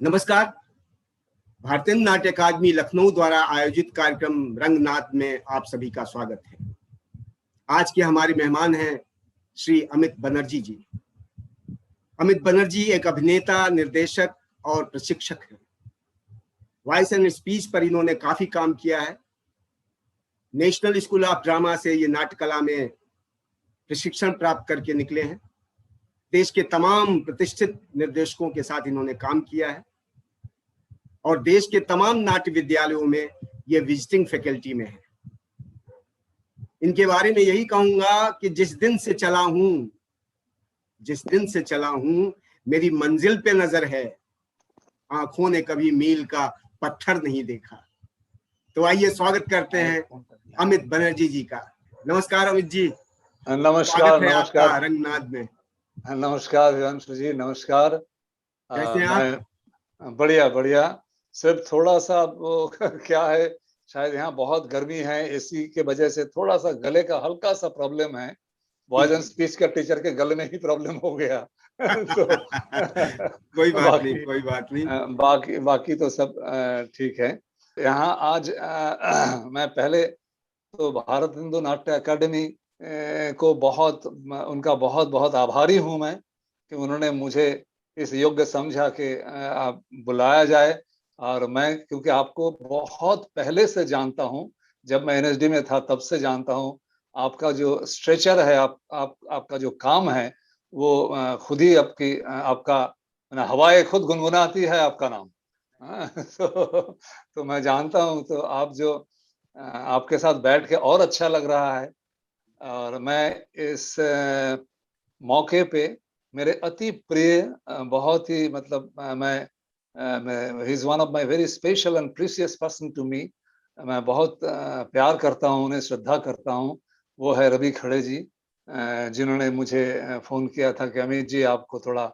नमस्कार। भारतीय नाट्य अकादमी लखनऊ द्वारा आयोजित कार्यक्रम रंगनाद में आप सभी का स्वागत है। आज के हमारे मेहमान हैं श्री अमित बनर्जी जी। अमित बनर्जी एक अभिनेता, निर्देशक और प्रशिक्षक हैं। वॉइस एंड स्पीच पर इन्होंने काफी काम किया है। नेशनल स्कूल ऑफ ड्रामा से ये नाट्य कला में प्रशिक्षण प्राप्त करके निकले हैं। देश के तमाम प्रतिष्ठित निर्देशकों के साथ इन्होंने काम किया है और देश के तमाम नाट्य विद्यालयों में ये विजिटिंग फैकल्टी में है। इनके बारे में यही कहूंगा कि जिस दिन से चला हूं मेरी मंजिल पे नजर है, आंखों ने कभी मील का पत्थर नहीं देखा। तो आइए स्वागत करते हैं अमित बनर्जी जी का। नमस्कार अमित जी। नमस्कार। नमस्कार रंगनाद में। नमस्कार विवंश जी, नमस्कार। कैसे हैं आप? बढ़िया बढ़िया। सिर्फ थोड़ा सा वो क्या है, शायद यहाँ बहुत गर्मी है, एसी के वजह से थोड़ा सा गले का हल्का सा प्रॉब्लम है। वॉइस एंड स्पीच का टीचर के गले में ही प्रॉब्लम हो गया। तो कोई बात नहीं। बाकी तो सब ठीक है। यहाँ आज मैं पहले तो भारत हिंदू नाट्य अकादमी को उनका बहुत बहुत आभारी हूँ मैं कि उन्होंने मुझे इस योग्य समझा कि आप बुलाया जाए। और मैं क्योंकि आपको बहुत पहले से जानता हूँ, जब मैं एनएसडी में था तब से जानता हूँ। आपका जो स्ट्रेचर है, आपका जो काम है वो खुद ही आपका हवाएं खुद गुनगुनाती है आपका नाम। तो मैं जानता हूँ। तो आप जो आपके साथ बैठ के और अच्छा लग रहा है। और मैं इस मौके पे मेरे अति प्रिय, बहुत ही मतलब मैं ही is one of my very special and precious person to me. मैं बहुत प्यार करता हूँ, उन्हें श्रद्धा करता हूँ। वो है रवि खड़े जी, जिन्होंने मुझे फोन किया था कि अमित जी आपको थोड़ा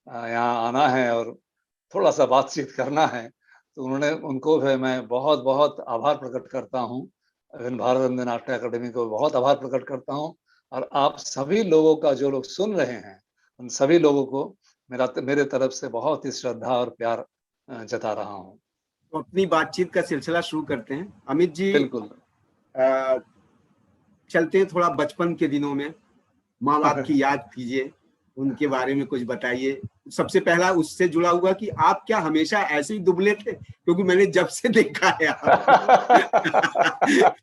यहाँ आना है और थोड़ा सा बातचीत करना है। तो उनको भी मैं बहुत बहुत आभार प्रकट करता हूँ। भारत हिंदू नाट्य अकादमी को बहुत आभार प्रकट करता हूँ। और आप सभी लोगों का, जो लोग सुन रहे हैं, उन सभी लोगों को मेरे तरफ से बहुत ही श्रद्धा और प्यार जता रहा हूँ। तो अपनी बातचीत का सिलसिला शुरू करते हैं। अमित जी, बिल्कुल। चलते हैं थोड़ा बचपन के दिनों में। माँ बाप की याद कीजिए, उनके बारे में कुछ बताइए। सबसे पहला उससे जुड़ा हुआ कि आप क्या हमेशा ऐसे ही दुबले थे? क्योंकि मैंने जब से देखा है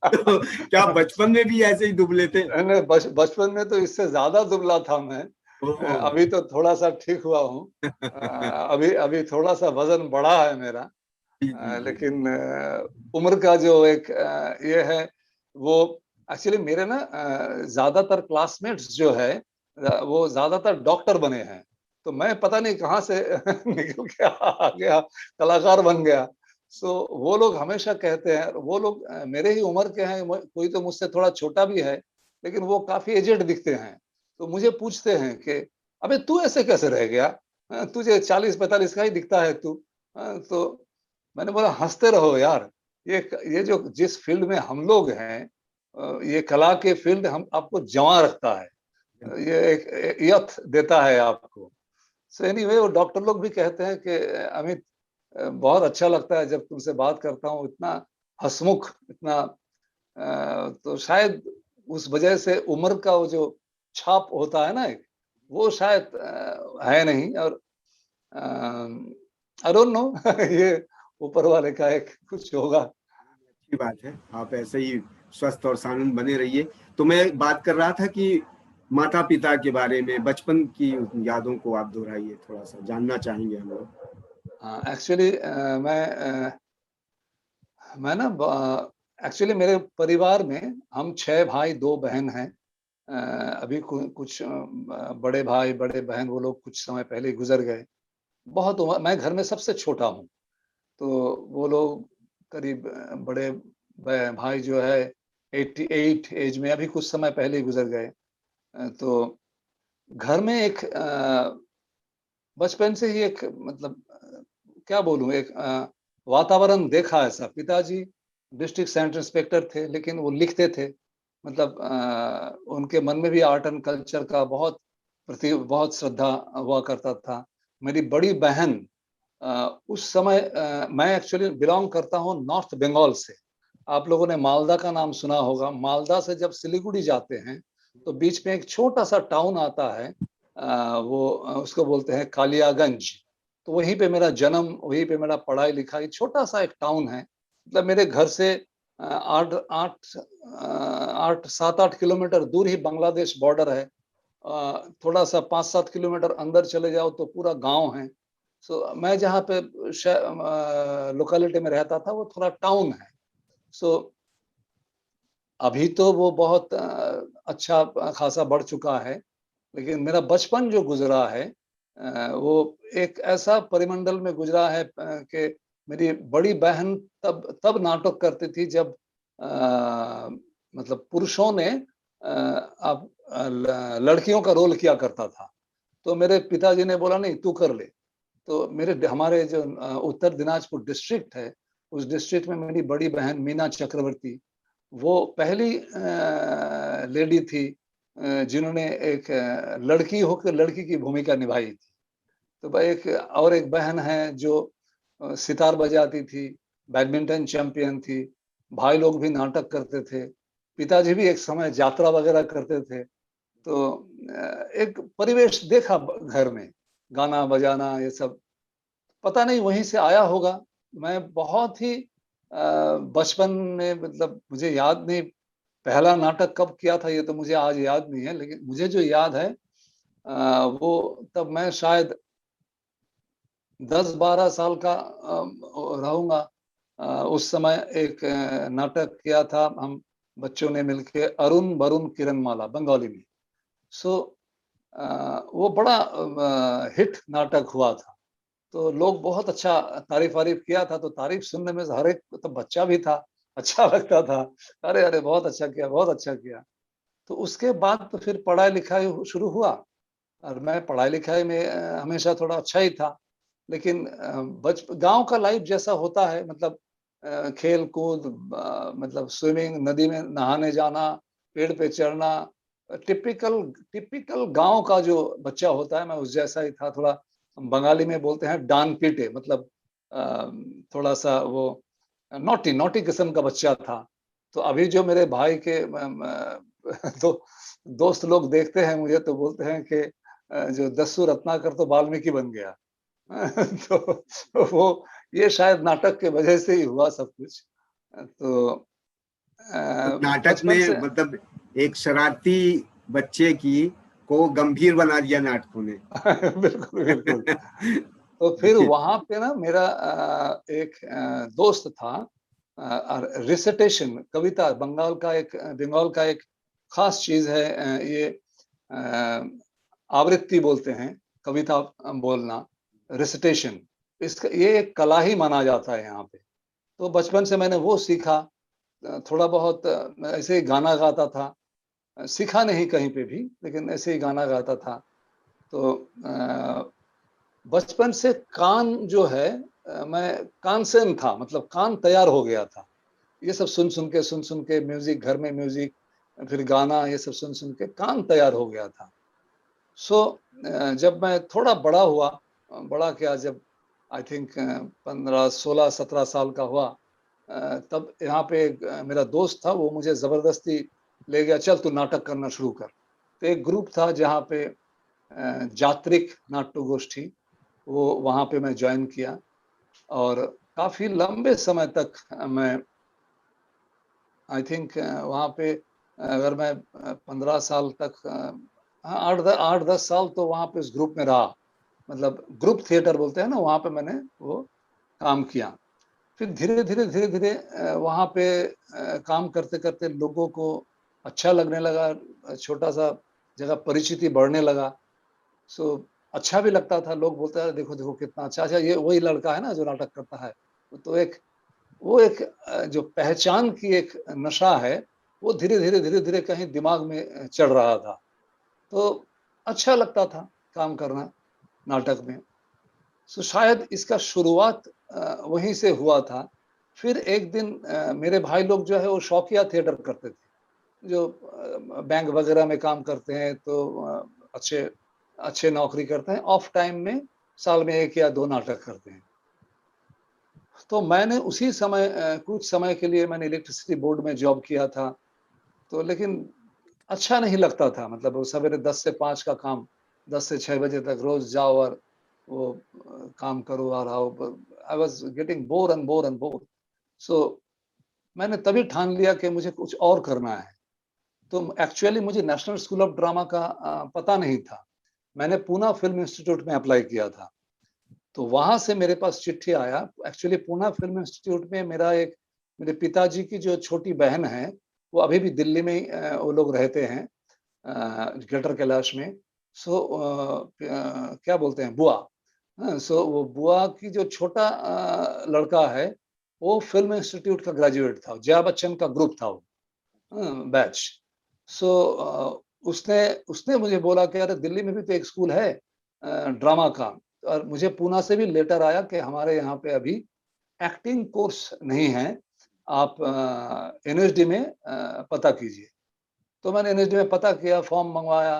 तो क्या बचपन में भी ऐसे ही दुबले थे? बचपन में तो इससे ज्यादा दुबला था मैं। अभी तो थोड़ा सा ठीक हुआ हूँ। अभी थोड़ा सा वजन बढ़ा है मेरा। लेकिन उम्र का जो एक ये है, वो एक्चुअली मेरे ना ज्यादातर क्लासमेट्स जो है वो ज्यादातर डॉक्टर बने हैं। तो मैं पता नहीं कहाँ से निकल के आ गया, कलाकार बन गया। सो वो लोग हमेशा कहते हैं, वो लोग मेरे ही उम्र के हैं, कोई तो मुझसे थोड़ा छोटा भी है, लेकिन वो काफी एजेड दिखते हैं। तो मुझे पूछते हैं कि अबे तू ऐसे कैसे रह गया, तुझे 40-45 का ही दिखता है तू। तो मैंने बोला हंसते रहो यार, ये जो जिस फील्ड में हम लोग हैं, ये कला के फील्ड हम आपको जवां रखता है, ये एक यथ देता है आपको। सो एनीवे, वो डॉक्टर लोग भी कहते हैं कि अमित बहुत अच्छा लगता है जब तुमसे बात करता हूँ, इतना हंसमुख, इतना तो शायद उस वजह से उम्र का वो जो छाप होता है ना, एक वो शायद है नहीं। और आई डोंट नो ये ऊपर वाले का एक कुछ होगा। अच्छी बात है, आप ऐसे ही स्वस्थ और सानंद बने रहिए। तो मैं बात कर रहा था कि माता पिता के बारे में, बचपन की यादों को आप दोहराइए, थोड़ा सा जानना चाहेंगे हम लोग। एक्चुअली मैं ना एक्चुअली मेरे परिवार में हम 6 भाई 2 बहन हैं। अभी कुछ बड़े भाई बड़े बहन वो लोग कुछ समय पहले गुजर गए। बहुत मैं घर में सबसे छोटा हूँ। तो वो लोग करीब बड़े भाई जो है 88 एज में अभी कुछ समय पहले गुजर गए। तो घर में एक बचपन से ही एक मतलब क्या बोलूं, एक वातावरण देखा ऐसा। पिताजी डिस्ट्रिक्ट सेंटर इंस्पेक्टर थे, लेकिन वो लिखते थे, मतलब उनके मन में भी आर्ट एंड कल्चर का बहुत श्रद्धा हुआ करता था। मेरी बड़ी बहन उस समय मैं एक्चुअली बिलोंग करता हूँ नॉर्थ बंगाल से। आप लोगों ने मालदा का नाम सुना होगा। मालदा से जब सिलीगुड़ी जाते हैं तो बीच में एक छोटा सा टाउन आता है, वो उसको बोलते हैं कालियागंज। तो वहीं पे मेरा जन्म, वहीं पे मेरा पढ़ाई लिखाई, छोटा सा एक टाउन है। मतलब मेरे घर से 7-8 किलोमीटर दूर ही बांग्लादेश बॉर्डर है। थोड़ा सा 5-7 किलोमीटर अंदर चले जाओ तो पूरा गांव है। सो मैं जहाँ पे लोकेलिटी में रहता था वो थोड़ा टाउन है। सो अभी तो वो बहुत अच्छा खासा बढ़ चुका है, लेकिन मेरा बचपन जो गुजरा है वो एक ऐसा परिमंडल में गुजरा है कि मेरी बड़ी बहन तब तब नाटक करती थी जब मतलब पुरुषों ने अब लड़कियों का रोल किया करता था। तो मेरे पिताजी ने बोला नहीं तू कर ले। तो मेरे हमारे जो उत्तर दिनाजपुर डिस्ट्रिक्ट है, उस डिस्ट्रिक्ट में मेरी बड़ी बहन मीना चक्रवर्ती, वो पहली लेडी थी जिन्होंने एक लड़की होकर लड़की की भूमिका निभाई थी। तो भाई एक बहन है जो सितार बजाती थी, बैडमिंटन चैंपियन थी, भाई लोग भी नाटक करते थे, पिताजी भी एक समय यात्रा वगैरह करते थे। तो एक परिवेश देखा घर में, गाना बजाना ये सब, पता नहीं वहीं से आया होगा। मैं बहुत ही बचपन में, मतलब मुझे याद नहीं पहला नाटक कब किया था, ये तो मुझे आज याद नहीं है, लेकिन मुझे जो याद है वो तब मैं शायद 10-12 साल का रहूंगा। उस समय एक नाटक किया था हम बच्चों ने मिलके, अरुण वरुण किरणमाला, बंगाली में। सो वो बड़ा हिट नाटक हुआ था। तो लोग बहुत अच्छा तारीफ वारीफ किया था। तो तारीफ सुनने में हर एक, तो बच्चा भी था, अच्छा लगता था। अरे अरे बहुत अच्छा किया, बहुत अच्छा किया। तो उसके बाद तो फिर पढ़ाई लिखाई शुरू हुआ, और मैं पढ़ाई लिखाई में हमेशा थोड़ा अच्छा ही था। लेकिन बच गांव का लाइफ जैसा होता है, मतलब खेल कूद, मतलब स्विमिंग, नदी में नहाने जाना, पेड़ पे चढ़ना, टिपिकल टिपिकल गांव का जो बच्चा होता है, मैं उस जैसा ही था। थोड़ा बंगाली में बोलते हैं डान पीटे, मतलब थोड़ा सा वो नॉटी नॉटी किस्म का बच्चा था। तो अभी जो मेरे भाई के दो, दोस्त लोग देखते हैं मुझे तो बोलते हैं कि जो दस्यु रत्नाकर तो वाल्मीकि बन गया। तो वो ये शायद नाटक के वजह से ही हुआ सब कुछ। तो नाटक बचपन में से मतलब एक शरारती बच्चे की को गंभीर बना दिया नाटकों ने। बिल्कुल बिल्कुल। तो फिर वहां पे ना मेरा एक दोस्त था। रिसिटेशन, कविता, बंगाल का एक खास चीज है। ये आवृत्ति बोलते हैं, कविता बोलना, रिसिटेशन। इसका ये एक कला ही माना जाता है यहाँ पे। तो बचपन से मैंने वो सीखा। थोड़ा बहुत ऐसे ही गाना गाता था, सीखा नहीं कहीं पे भी, लेकिन ऐसे ही गाना गाता था। तो बचपन से कान जो है, मैं कानसेन था, मतलब कान तैयार हो गया था। ये सब सुन सुन के म्यूजिक, घर में म्यूजिक, फिर गाना, ये सब सुन सुन के कान तैयार हो गया था। सो जब मैं थोड़ा बड़ा हुआ, बड़ा क्या, जब आई थिंक 15-16-17 साल का हुआ, तब यहाँ पे मेरा दोस्त था, वो मुझे जबरदस्ती ले गया, चल तू नाटक करना शुरू कर। तो एक ग्रुप था जहाँ पे जात्रिक नाट्य गोष्ठी, वो वहाँ पे मैं ज्वाइन किया। और काफी लंबे समय तक मैं आई थिंक वहाँ पे, अगर मैं 15 साल तक, हाँ 8-10 साल तो वहाँ पे उस ग्रुप में रहा। मतलब ग्रुप थिएटर बोलते हैं ना, वहाँ पे मैंने वो काम किया। फिर धीरे धीरे वहाँ पे काम करते करते लोगों को अच्छा लगने लगा, छोटा सा जगह परिचिति बढ़ने लगा। सो अच्छा भी लगता था, लोग बोलते हैं देखो देखो कितना अच्छा, अच्छा ये वही लड़का है ना जो नाटक करता है। तो एक जो पहचान की एक नशा है, वो धीरे धीरे कहीं दिमाग में चढ़ रहा था। तो अच्छा लगता था काम करना नाटक में। सो शायद इसका शुरुआत वहीं से हुआ था। फिर एक दिन मेरे भाई लोग जो है वो शौकिया थिएटर करते थे, जो बैंक वगैरह में काम करते हैं, तो अच्छे अच्छे नौकरी करते हैं, ऑफ टाइम में साल में 1 या 2 नाटक करते हैं। तो मैंने उसी समय कुछ समय के लिए मैंने इलेक्ट्रिसिटी बोर्ड में जॉब किया था, तो लेकिन अच्छा नहीं लगता था। मतलब वो सवेरे 10 से 5 का काम, 10 से 6 बजे तक रोज़ जाओ और वो काम करो और आओ। I was getting bore and bore and bore. So मैंने तभी ठान लिया कि मुझे कुछ और करना है। तो एक्चुअली मुझे नेशनल स्कूल ऑफ ड्रामा का पता नहीं था। मैंने पूना फ़िल्म इंस्टीट्यूट में अप्लाई किया था। तो वहाँ से मेरे पास चिट्ठी आया। एक्चुअली पूना फ़िल्म इंस्टीट्यूट में मेरे पिताजी की जो छोटी बहन है, वो अभी भी दिल्ली में ही वो लोग रहते हैं, ग्रेटर कैलाश में। सो क्या बोलते हैं, बुआ। सो वो बुआ की जो छोटा लड़का है, वो फ़िल्म इंस्टीट्यूट का ग्रेजुएट था। जया बच्चन का ग्रुप था वो, बैच। सो उसने उसने मुझे बोला कि अरे दिल्ली में भी तो एक स्कूल है ड्रामा का। और मुझे पूना से भी लेटर आया कि हमारे यहाँ पे अभी एक्टिंग कोर्स नहीं है, आप एनएसडी में पता कीजिए। तो मैंने एनएसडी में पता किया, फॉर्म मंगवाया,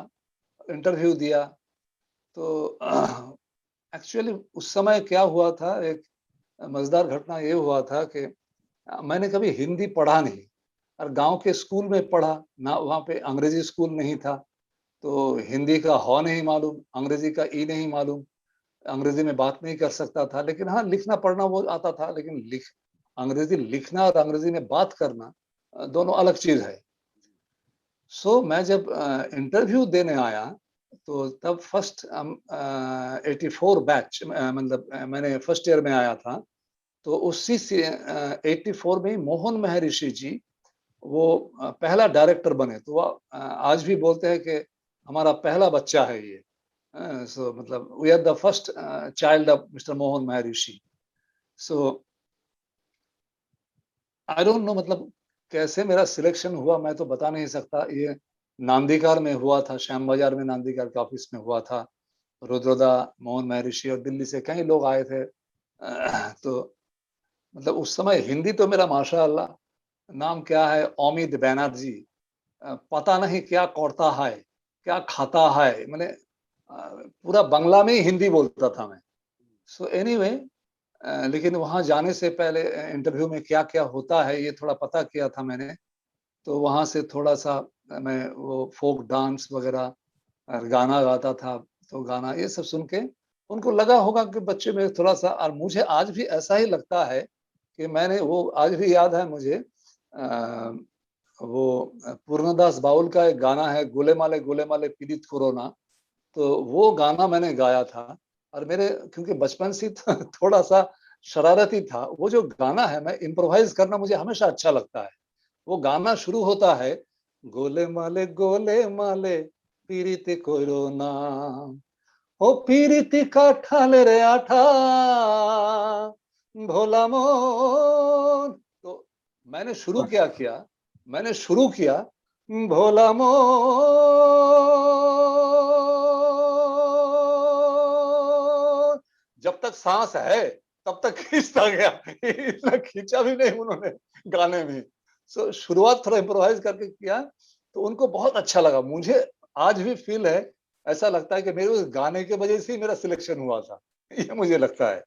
इंटरव्यू दिया। तो एक्चुअली उस समय क्या हुआ था, एक मज़ेदार घटना ये हुआ था कि मैंने कभी हिंदी पढ़ा नहीं और गाँव के स्कूल में पढ़ा, ना वहाँ पे अंग्रेजी स्कूल नहीं था। तो हिंदी का ह नहीं मालूम, अंग्रेजी का ई नहीं मालूम, अंग्रेजी में बात नहीं कर सकता था। लेकिन हाँ, लिखना-पढ़ना वो आता था, लेकिन अंग्रेजी लिखना और अंग्रेजी में बात करना दोनों अलग चीज़ है। सो मैं जब इंटरव्यू देने आया, तो तब फर्स्ट 84 बैच, मतलब मैंने फर्स्ट ईयर में आया था। तो उसी से 84 में ही मोहन महर्षि जी वो पहला डायरेक्टर बने। तो वो आज भी बोलते हैं कि हमारा पहला बच्चा है ये। सो मतलब we are the first child of mister Mohan Maharshi. So I don't know, मतलब कैसे मेरा सिलेक्शन हुआ मैं तो बता नहीं सकता। ये नांदीकार में हुआ था, श्याम बाजार में नांदीकार के ऑफिस में हुआ था। रुद्रदा, मोहन महर्षि और दिल्ली से कई लोग आए थे। तो मतलब उस समय हिंदी तो मेरा माशाअल्लाह, नाम क्या है, अमित बैनर्जी। पता नहीं क्या करता है, क्या खाता है, मैंने पूरा बंगला में ही हिंदी बोलता था मैं। सो एनीवे, लेकिन वहाँ जाने से पहले इंटरव्यू में क्या-क्या होता है ये थोड़ा पता किया था मैंने। तो वहाँ से थोड़ा-सा मैं वो फ़ोक डांस वग़ैरह और गाना गाता था। तो गाना ये सब सुन के उनको लगा होगा कि बच्चे में थोड़ा-सा, और मुझे आज भी ऐसा ही लगता है कि मैंने वो आज भी याद है मुझे। वो पूर्णदास बाउल का एक गाना है, गोले माले पीड़ित कोरोना। तो वो गाना मैंने गाया था। और मेरे क्योंकि बचपन से थोड़ा-सा शरारती था, वो जो गाना है, मैं इम्प्रोवाइज़ करना मुझे हमेशा अच्छा लगता है। वो गाना शुरू होता है, गोले माले पीड़ित कोरोना, ओ पीरिति काठाले रे आठा भोला मोन। तो मैंने शुरू किया भोला मोन, जब तक सांस है तब तक खींचता गया। इतना खींचा भी नहीं उन्होंने गाने में। सो शुरुआत थोड़ा इम्प्रोवाइज करके किया, तो उनको बहुत अच्छा लगा। मुझे आज भी फील है, ऐसा लगता है कि मेरे उस गाने की वजह से ही मेरा सिलेक्शन हुआ था। ये मुझे लगता है।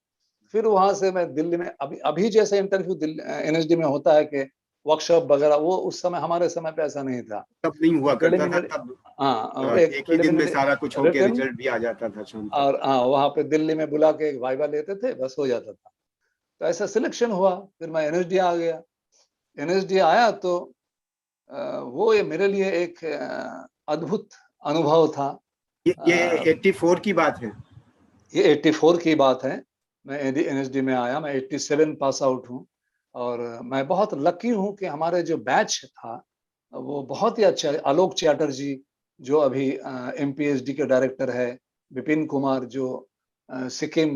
फिर वहाँ से मैं दिल्ली में, अभी अभी जैसे इंटरव्यू एनएसडी में होता है कि वर्कशॉप वगैरह, वो उस समय हमारे समय पे ऐसा नहीं था। तब नहीं हुआ करता था। प्रिलिमिनरी, तब हाँ, एक एक ही दिन में प्रिलिमिनरी सारा कुछ होके रिटन, रिजल्ट भी आ जाता था शाम तक। और हाँ, वहाँ पे दिल्ली में बुला के एक वाइवा लेते थे, बस हो जाता था। तो ऐसा सिलेक्शन हुआ। फिर मैं एनएसडी आ गया। एनएसडी आया तो वो ये मेरे लिए एक अद्भुत अनुभव था। ये 84 की बात है। ये 84 की बात है। मैं एनएसडी में आया, मैं 87 पास आउट हूँ। और मैं बहुत लकी हूँ कि हमारे जो बैच था, वो बहुत ही अच्छा है। आलोक चैटर्जी जो अभी एमपीएचडी के डायरेक्टर है, विपिन कुमार जो सिक्किम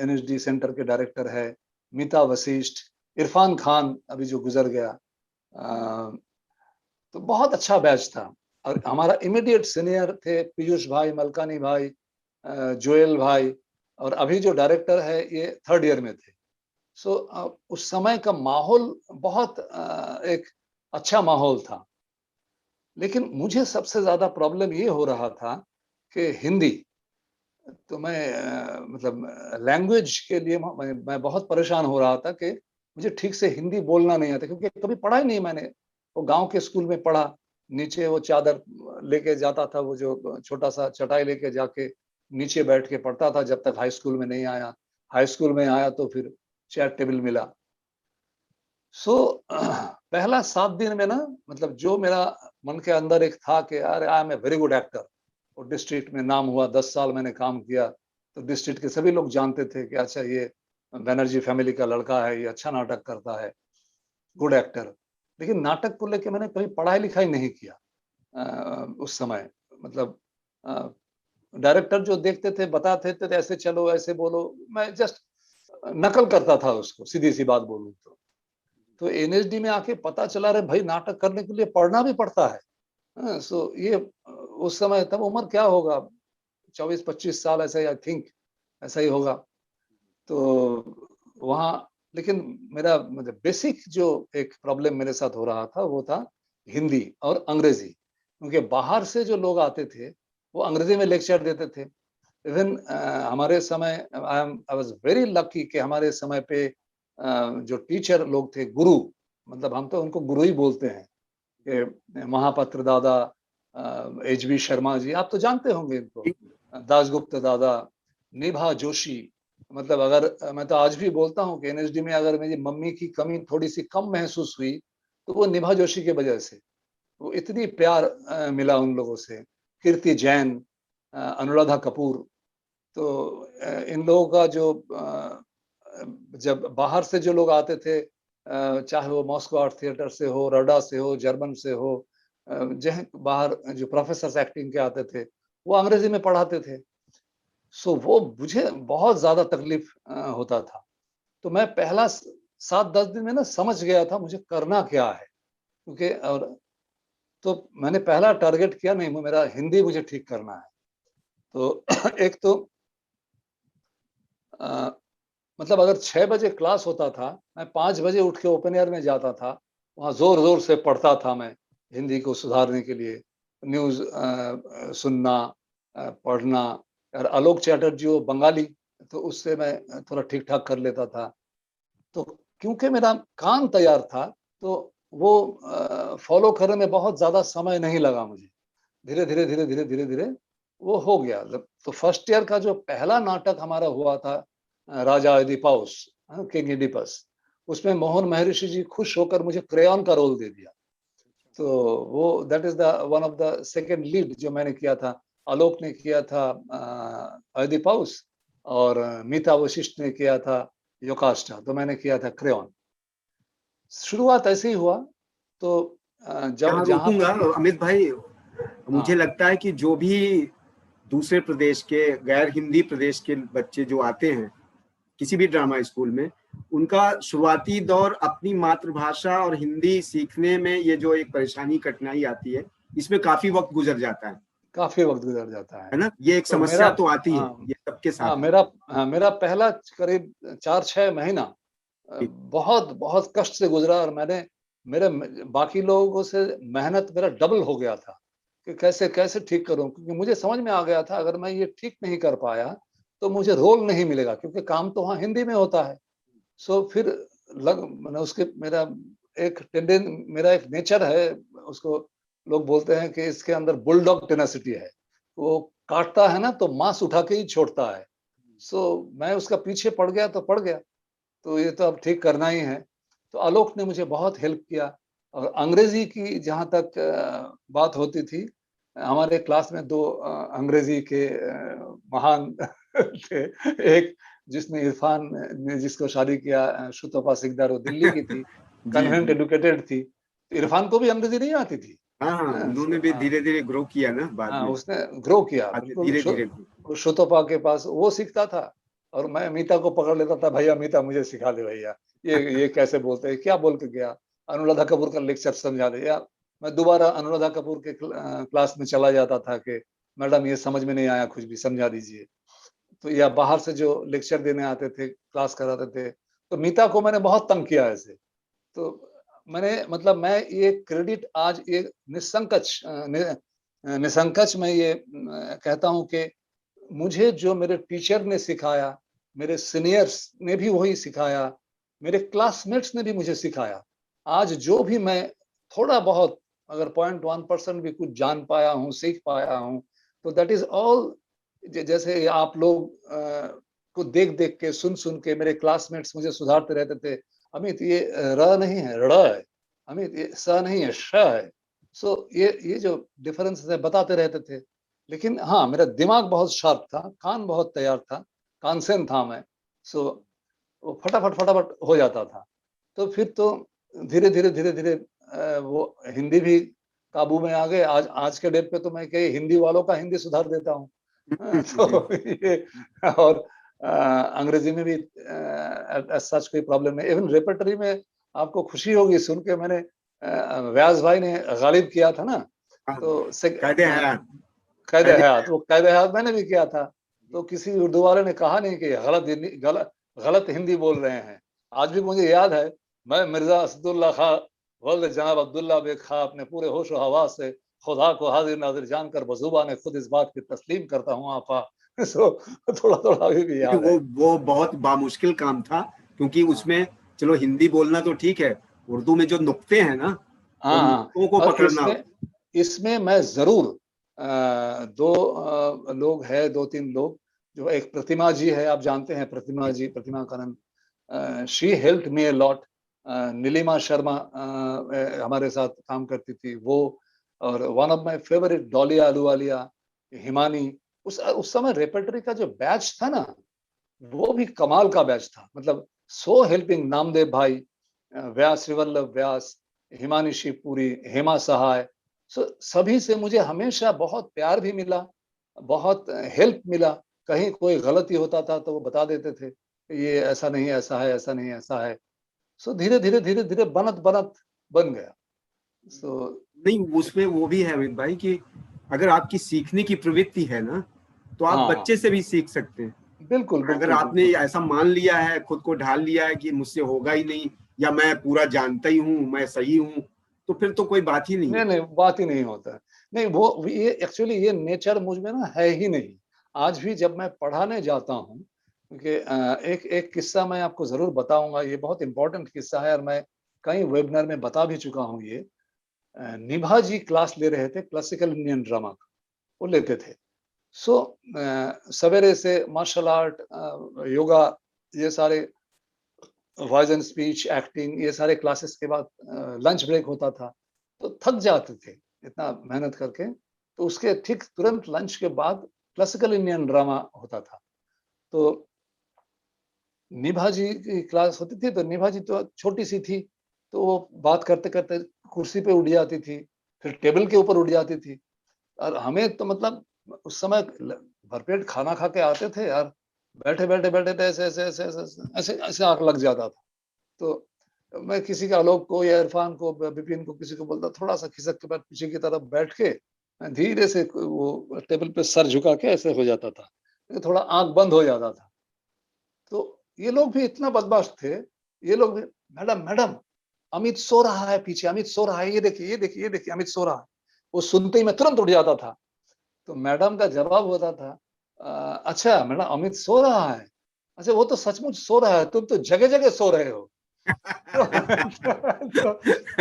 एनएसडी सेंटर के डायरेक्टर है, मीता वशिष्ठ, इरफान खान अभी जो गुजर गया। अ, तो बहुत अच्छा बैच था। और हमारा इमीडिएट सीनियर थे पीयूष भाई, मलकानी भाई, जोएल भाई, और अभी जो डायरेक्टर है ये थर्ड ईयर में थे। सो उस समय का माहौल बहुत एक अच्छा माहौल था। लेकिन मुझे सबसे ज़्यादा प्रॉब्लम ये हो रहा था कि हिंदी, तो मैं मतलब लैंग्वेज के लिए मैं बहुत परेशान हो रहा था कि मुझे ठीक से हिंदी बोलना नहीं आता, क्योंकि कभी पढ़ा ही नहीं मैंने। वो गांव के स्कूल में पढ़ा, नीचे वो चादर लेके जाता था, वो जो छोटा सा चटाई लेके जाके नीचे बैठ के पढ़ता था जब तक हाई स्कूल में नहीं आया। हाई स्कूल में आया तो फिर चेयर टेबल मिला। सो पहला 7 दिन में ना, मतलब जो मेरा मन के अंदर एक था कि यार I am a very good actor, और डिस्ट्रिक्ट में नाम हुआ, 10 साल मैंने काम किया, तो डिस्ट्रिक्ट के सभी लोग जानते थे कि अच्छा ये बनर्जी फैमिली का लड़का है, ये अच्छा नाटक करता है, गुड एक्टर। लेकिन नाटक को लेके मैंने कभी पढ़ाई लिखाई नहीं किया उस समय। मतलब डायरेक्टर जो देखते थे बताते थे ऐसे चलो ऐसे बोलो, मैं जस्ट नकल करता था उसको, सीधी सी बात बोलूं तो एनएसडी में आके पता चला रहे भाई नाटक करने के लिए पढ़ना भी पड़ता है। सो ये उस समय तब उम्र क्या होगा, 24-25 साल ऐसा ही, आई थिंक ऐसा ही होगा। तो वहाँ लेकिन मेरा मतलब बेसिक जो एक प्रॉब्लम मेरे साथ हो रहा था वो था हिंदी और अंग्रेजी, क्योंकि बाहर से जो लोग आते थे वो अंग्रेजी में लेक्चर देते थे। इवन हमारे समय आई वाज वेरी लकी कि हमारे समय पे जो टीचर लोग थे, गुरु, मतलब हम तो उनको गुरु ही बोलते हैं, कि महापात्र दादा, एच बी शर्मा जी, आप तो जानते होंगे इनको, दासगुप्त दादा, निभा जोशी। मतलब अगर मैं तो आज भी बोलता हूँ कि एनएसडी में अगर मेरी मम्मी की कमी थोड़ी सी कम महसूस हुई तो वो निभा जोशी के वजह से। वो इतनी प्यार मिला उन लोगों से, कीर्ति जैन, अनुराधा कपूर। तो इन लोगों का जो जब बाहर से जो लोग आते थे, चाहे वो मॉस्को आर्ट थिएटर से हो, रडा से हो, जर्मन से हो, जहाँ बाहर जो प्रोफेसर एक्टिंग के आते थे वो अंग्रेजी में पढ़ाते थे। सो वो मुझे बहुत ज्यादा तकलीफ होता था। तो मैं पहला 7-10 दिन में ना समझ गया था मुझे करना क्या है, क्योंकि और तो मैंने पहला टारगेट किया, नहीं मेरा हिंदी मुझे ठीक करना है। तो एक तो अ, मतलब अगर 6 बजे क्लास होता था, मैं 5 बजे उठ के ओपन एयर में जाता था, वहाँ जोर जोर से पढ़ता था मैं हिंदी को सुधारने के लिए, न्यूज सुनना, पढ़ना। और आलोक चैटर्जी वो बंगाली, तो उससे मैं थोड़ा ठीक ठाक कर लेता था। तो क्योंकि मेरा कान तैयार था तो वो फॉलो करने में बहुत ज्यादा समय नहीं लगा मुझे। धीरे धीरे धीरे धीरे धीरे धीरे वो हो गया। तो फर्स्ट ईयर का जो पहला नाटक हमारा हुआ था, राजा एडिपाउस, किंग एडिपस, उसमें मोहन महर्षि जी खुश होकर मुझे क्रेयॉन का रोल दे दिया। तो वो that is the one of the second lead जो मैंने किया था। आलोक ने किया था एडिपाउस, और मीता वशिष्ठ ने किया था योकास्टा, तो मैंने किया था क्रेयॉन। शुरुआत ऐसे ही हुआ। तो जब यहाँ जहां रोकूंगा तक ये, अमित भाई। मुझे हाँ लगता है कि जो भी दूसरे प्रदेश के, गैर हिंदी प्रदेश के बच्चे जो आते हैं किसी भी ड्रामा स्कूल में, उनका शुरुआती दौर अपनी मातृभाषा और हिंदी सीखने में ये जो एक परेशानी कठिनाई आती है, इसमें काफी वक्त गुजर जाता काफी वक्त गुजर जाता है। है ना? ये एक तो मेरा समस्या तो आती है, हाँ ये सबके हाँ साथ है। मेरा हाँ मेरा पहला करीब 4-6 महीना बहुत बहुत कष्ट से गुजरा, और मैंने मेरे बाकी लोगों से मेहनत मेरा डबल हो गया था कि कैसे कैसे ठीक करूं, क्योंकि मुझे समझ में आ गया था अगर मैं ये ठीक नहीं कर पाया तो मुझे रोल नहीं मिलेगा, क्योंकि काम तो वहाँ हिंदी में होता है। सो फिर मैंने उसके मेरा एक नेचर है, उसको लोग बोलते हैं कि इसके अंदर बुलडॉग टेनासिटी है। वो काटता है ना तो मांस उठा के ही छोड़ता है। सो मैं उसका पीछे पड़ गया तो पड़ गया, तो ये तो अब ठीक करना ही है। तो आलोक ने मुझे बहुत हेल्प किया। और अंग्रेजी की जहाँ तक बात होती थी, हमारे क्लास में दो अंग्रेजी के महान थे। एक जिसने इरफान ने जिसको शादी किया, शुतोपा सिकदार, वो दिल्ली की थी, जी कन्वेंट जी। एडुकेटेड थी। इरफान को भी अंग्रेजी नहीं आती थी। हाँ हाँ, उन्होंने भी धीरे धीरे ग्रो किया ना बाद में, उसने ग्रो किया बाद में बिल्कुल। धीरे धीरे ग्रो। श्रुतोपा के पास वो सीखता था, और मैं मीता को पकड़ लेता था, भैया मीता मुझे सिखा दे भैया, ये कैसे बोलते हैं, क्या बोल के गया, अनुराधा कपूर का लेक्चर समझा दे। या मैं दोबारा अनुराधा कपूर के क्लास में चला जाता था कि मैडम ये समझ में नहीं आया, कुछ भी समझा दीजिए। तो या बाहर से जो लेक्चर देने आते थे, क्लास कराते थे, तो मीता को मैंने बहुत तंग किया ऐसे। तो मैंने मतलब मैं ये क्रेडिट आज ये निसंकोच मैं ये कहता हूँ कि मुझे जो मेरे टीचर ने सिखाया, मेरे सीनियर्स ने भी वही सिखाया, मेरे क्लासमेट्स ने भी मुझे सिखाया। आज जो भी मैं थोड़ा बहुत अगर 0.1% भी कुछ जान पाया हूँ, सीख पाया हूँ, तो दैट इज़ ऑल। जैसे आप लोग को देख-देख के, सुन-सुन के मेरे क्लासमेट्स मुझे सुधारते रहते थे, "अमित ये र नहीं है, ड़ है। अमित ये स नहीं है, श है।" सो ये जो डिफरेंसेस है बताते रहते थे। लेकिन हाँ, मेरा दिमाग बहुत शार्प था, कान बहुत तैयार था, कानसेन था मैं। सो वो फटाफट हो जाता था। तो फिर तो धीरे-धीरे वो हिंदी भी काबू में आ गए। आज आज के डेट पे तो मैं कई हिंदी वालों का हिंदी सुधार देता हूँ। तो ये और अंग्रेजी में भी एज़ सच कोई प्रॉब्लम नहीं। इवन रेपर्टरी में आपको खुशी होगी सुन के, मैंने व्यास भाई ने गालिब किया था ना, हाँ, तो कायदे हयात। क़ैद कायदे हयात, वो क़ैद हयात मैंने भी किया था। तो किसी उर्दू वाले ने कहा नहीं कि गलत हिंदी बोल रहे हैं। आज भी मुझे याद है, मैं मिर्ज़ा असदुल्ला खां वल्द जनाब अब्दुल्ला बेग खां अपने पूरे होश और हवास से खुदा को हाज़िर नाज़िर जानकर बज़ुबान खुद इस बात की तस्लीम करता हूँ आपा। सो थोड़ा-थोड़ा अभी भी देखिए याद है। वो बहुत बामुश्किल काम था, क्योंकि हाँ। उसमें चलो हिंदी बोलना तो ठीक है, उर्दू में जो नुक्ते हैं ना, हाँ, उन हाँ। नुक्तों को और पकड़ना। इसमें मैं ज़रूर 2 लोग हैं, 2-3 लोग, जो एक प्रतिमा जी है, आप जानते हैं Pratima ji, Pratima Kanan. She helped me a lot. Neelima Sharma हमारे साथ काम करती थी वो, और one of my favourite Dolly Ahluwalia, Himani. उस समय रेपर्टरी का जो बैच था ना, वो भी कमाल का बैच था। मतलब सो हेल्पिंग, नामदेव भाई, व्यास श्रीवल्लभ व्यास, हिमानी शिवपुरी, हेमा सहाय। सभी से मुझे हमेशा बहुत प्यार भी मिला, बहुत हेल्प मिला। कहीं कोई गलती होता था तो वो बता देते थे, ये ऐसा नहीं ऐसा है, ऐसा नहीं ऐसा है। धीरे-धीरे बनत-बनत बन गया। सो नहीं, उसमें वो भी है अमित भाई कि अगर आपकी सीखने की प्रवृत्ति है ना, तो आप हाँ, हाँ। बच्चे से भी सीख सकते हैं। बिल्कुल, अगर बिल्कुल, आपने बिल्कुल। ऐसा मान लिया है, खुद को ढाल लिया है कि मुझसे होगा ही नहीं, या मैं पूरा जानता ही हूँ, मैं सही हूँ, तो फिर तो कोई बात ही नहीं नहीं, है। नहीं, बात ही नहीं होता है। नहीं, वो ये एक्चुअली ये नेचर मुझ में ना है ही नहीं। आज भी जब मैं पढ़ाने जाता हूँ, क्योंकि एक एक किस्सा मैं आपको ज़रूर बताऊँगा, ये बहुत इम्पोर्टेंट किस्सा है और मैं कई वेबिनार में बता भी चुका हूँ ये। निभा जी क्लास ले रहे थे क्लासिकल इंडियन ड्रामा का, वो लेते थे। सो सवेरे से मार्शल आर्ट, योगा, ये सारे वॉइस एंड स्पीच, एक्टिंग, ये सारे क्लासेस के बाद लंच ब्रेक होता था, तो थक जाते थे इतना मेहनत करके। तो उसके ठीक तुरंत लंच के बाद क्लासिकल इंडियन ड्रामा होता था। तो निभा जी की क्लास होती थी, तो निभा जी तो छोटी-सी थी, तो वो बात करते-करते कुर्सी पे उठ जाती थी, फिर टेबल के ऊपर उठ जाती थी। और हमें तो मतलब उस समय भरपेट खाना खा के आते थे यार, बैठे-बैठे तो ऐसे आँख लग जाता था। तो मैं किसी का, आलोक को या इरफान को, विपिन को, किसी को बोलता, थोड़ा-सा खिसक के बाद पीछे की तरफ बैठ के मैं धीरे से वो टेबल पे सर झुका के ऐसे हो जाता था। थोड़ा आँख बंद हो जाता था। तो ये लोग भी इतना बदमाश थे, ये लोग भी, "मैडम, मैडम, अमित सो रहा है पीछे, अमित सो रहा है, ये देखिए अमित सो रहा है।" वो सुनते ही मैं तुरंत उठ जाता था। तो मैडम का जवाब होता था, अच्छा मैडम अमित सो रहा है? अच्छा वो तो सचमुच सो रहा है, तुम तो जगह-जगह सो रहे हो। तो तो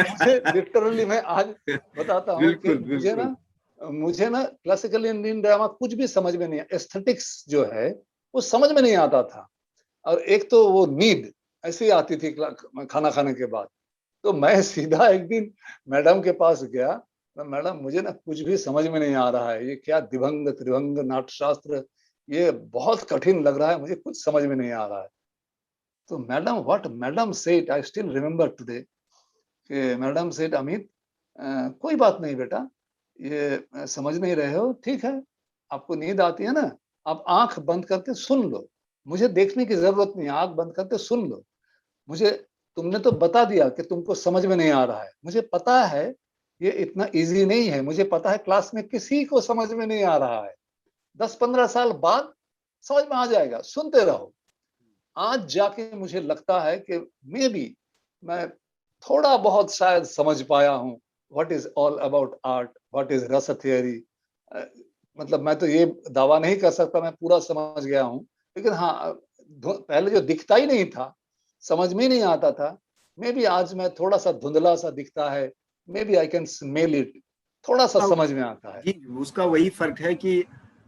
मुझे लिटरली, मैं आज बताता हूँ कि बिल्कुल, बिल्कुल। मुझे ना क्लासिकल इंडियन ड्रामा कुछ भी समझ में नहीं, एस्थेटिक्स जो है, वो समझ में नहीं आता था। और एक तो वो नींद ऐसे ही आती थी खाना खाने के बाद। तो मैं सीधा एक दिन मैडम के पास गया, मैडम मुझे ना कुछ भी समझ में नहीं आ रहा है, ये क्या दिभंग, त्रिभंग, नाट्यशास्त्र, ये बहुत कठिन लग रहा है, मुझे कुछ समझ में नहीं आ रहा है। तो madam, what madam said, I still remember today, कि मैडम सेड, अमित, कोई बात नहीं बेटा, ये समझ नहीं रहे हो, ठीक है, आपको नींद आती है ना, आप आँख बंद करके सुन लो, मुझे देखने की ज़रूरत नहीं है, आँख बंद करके सुन लो। मुझे तुमने तो बता दिया कि तुमको समझ में नहीं आ रहा है, मुझे पता है ये इतना ईज़ी नहीं है, मुझे पता है क्लास में किसी को समझ में नहीं आ रहा है, 10-15 साल बाद समझ में आ जाएगा, सुनते रहो। आज जाके मुझे लगता है कि मेबी मैं थोड़ा बहुत शायद समझ पाया हूँ, what is all about art, what is रस थियरी। मतलब मैं तो ये दावा नहीं कर सकता मैं पूरा समझ गया हूँ, लेकिन हाँ पहले जो दिखता ही नहीं था, समझ में नहीं आता था, मे बी आज मैं थोड़ा सा धुंधला सा दिखता है, maybe I can smell it, थोड़ा सा समझ में आता है। जी, उसका वही फर्क है कि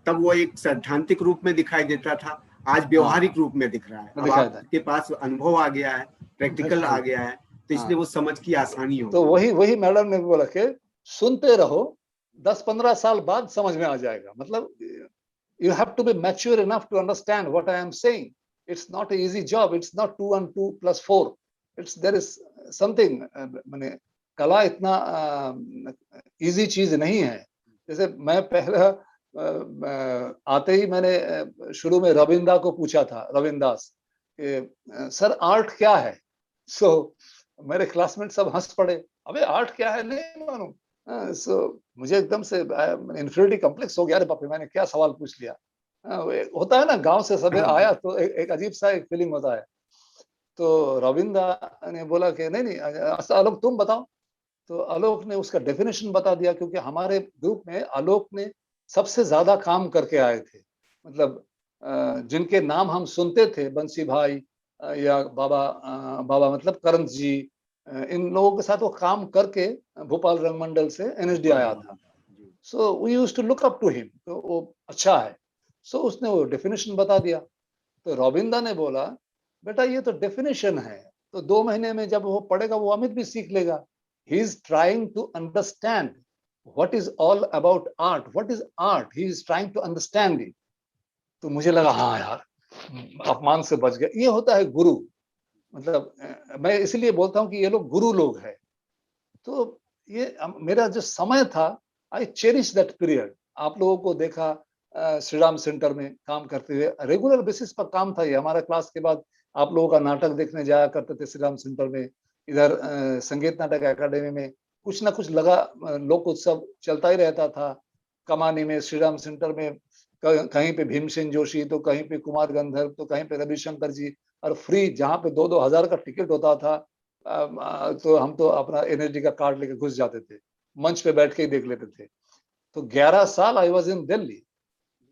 तब वो एक सैद्धांतिक रूप में दिखाई देता था, आज व्यवहारिक हाँ रूप में दिख रहा है। अब दिखाई था आपके पास अनुभव आ गया है, प्रैक्टिकल आ बिल्कुल। गया है, तो इसलिए हाँ वो समझ की आसानी हो तो गई। वही वही मैडम ने बोला कि सुनते रहो, 10-15 साल बाद समझ में आ जाएगा। मतलब you have to be mature enough to understand what I am saying. It's not an easy job. It's not 2 and 2 plus 4. It's there is something माने कला इतना इजी चीज नहीं है। जैसे मैं पहला आते ही मैंने शुरू में रविंदा को पूछा था, रविंदास कि सर आर्ट क्या है? सो मेरे क्लासमेट सब हंस पड़े, अबे आर्ट क्या है नहीं मालूम। सो मुझे एकदम से इन्फिनिटी कॉम्प्लेक्स हो गया, अरे बाप रे मैंने क्या सवाल पूछ लिया। होता है ना, गांव से सब हाँ, आया तो एक अजीब सा एक फीलिंग होता है। तो रविंदा ने बोला कि नहीं नहीं अच्छा आलोक तुम बताओ। तो आलोक ने उसका डेफिनेशन बता दिया, क्योंकि हमारे ग्रुप में आलोक ने सबसे ज्यादा काम करके आए थे। मतलब जिनके नाम हम सुनते थे, बंसी भाई या बाबा बाबा मतलब करण जी, इन लोगों के साथ वो काम करके भोपाल रंग मंडल से एनएसडी आया था। So we used to look up to him, तो वो अच्छा है। सो उसने वो डेफिनेशन बता दिया। तो रविंदा ने बोला बेटा ये तो डेफिनेशन है, तो 2 महीने में जब वो पढ़ेगा वो अमित भी सीख लेगा। He is trying to understand what is all about art, what is art, he is trying to understand it. तो मुझे लगा हाँ यार अपमान से बच गया। ये होता है गुरु। मतलब मैं इसलिए बोलता हूँ कि ये लोग गुरु लोग हैं। तो ये मेरा जो समय था, आई चेरिश दैट पीरियड। आप लोगों को देखा श्री राम सेंटर में काम करते हुए, रेगुलर बेसिस पर काम था ये। हमारा क्लास के बाद आप लोगों का नाटक देखने जाया करते थे श्री राम सेंटर में। इधर संगीत नाटक एकेडमी में कुछ ना कुछ लगा, लोक उत्सव चलता ही रहता था। कमानी में, श्री राम सेंटर में कहीं पे भीमसेन जोशी, तो कहीं पे कुमार गंधर्व, तो कहीं पे रविशंकर जी, और फ्री जहाँ पे 2-2 हजार का टिकट होता था। तो हम तो अपना एनर्जी का कार्ड लेके घुस जाते थे, मंच पे बैठ के ही देख लेते थे। तो 11 साल आई वॉज इन दिल्ली।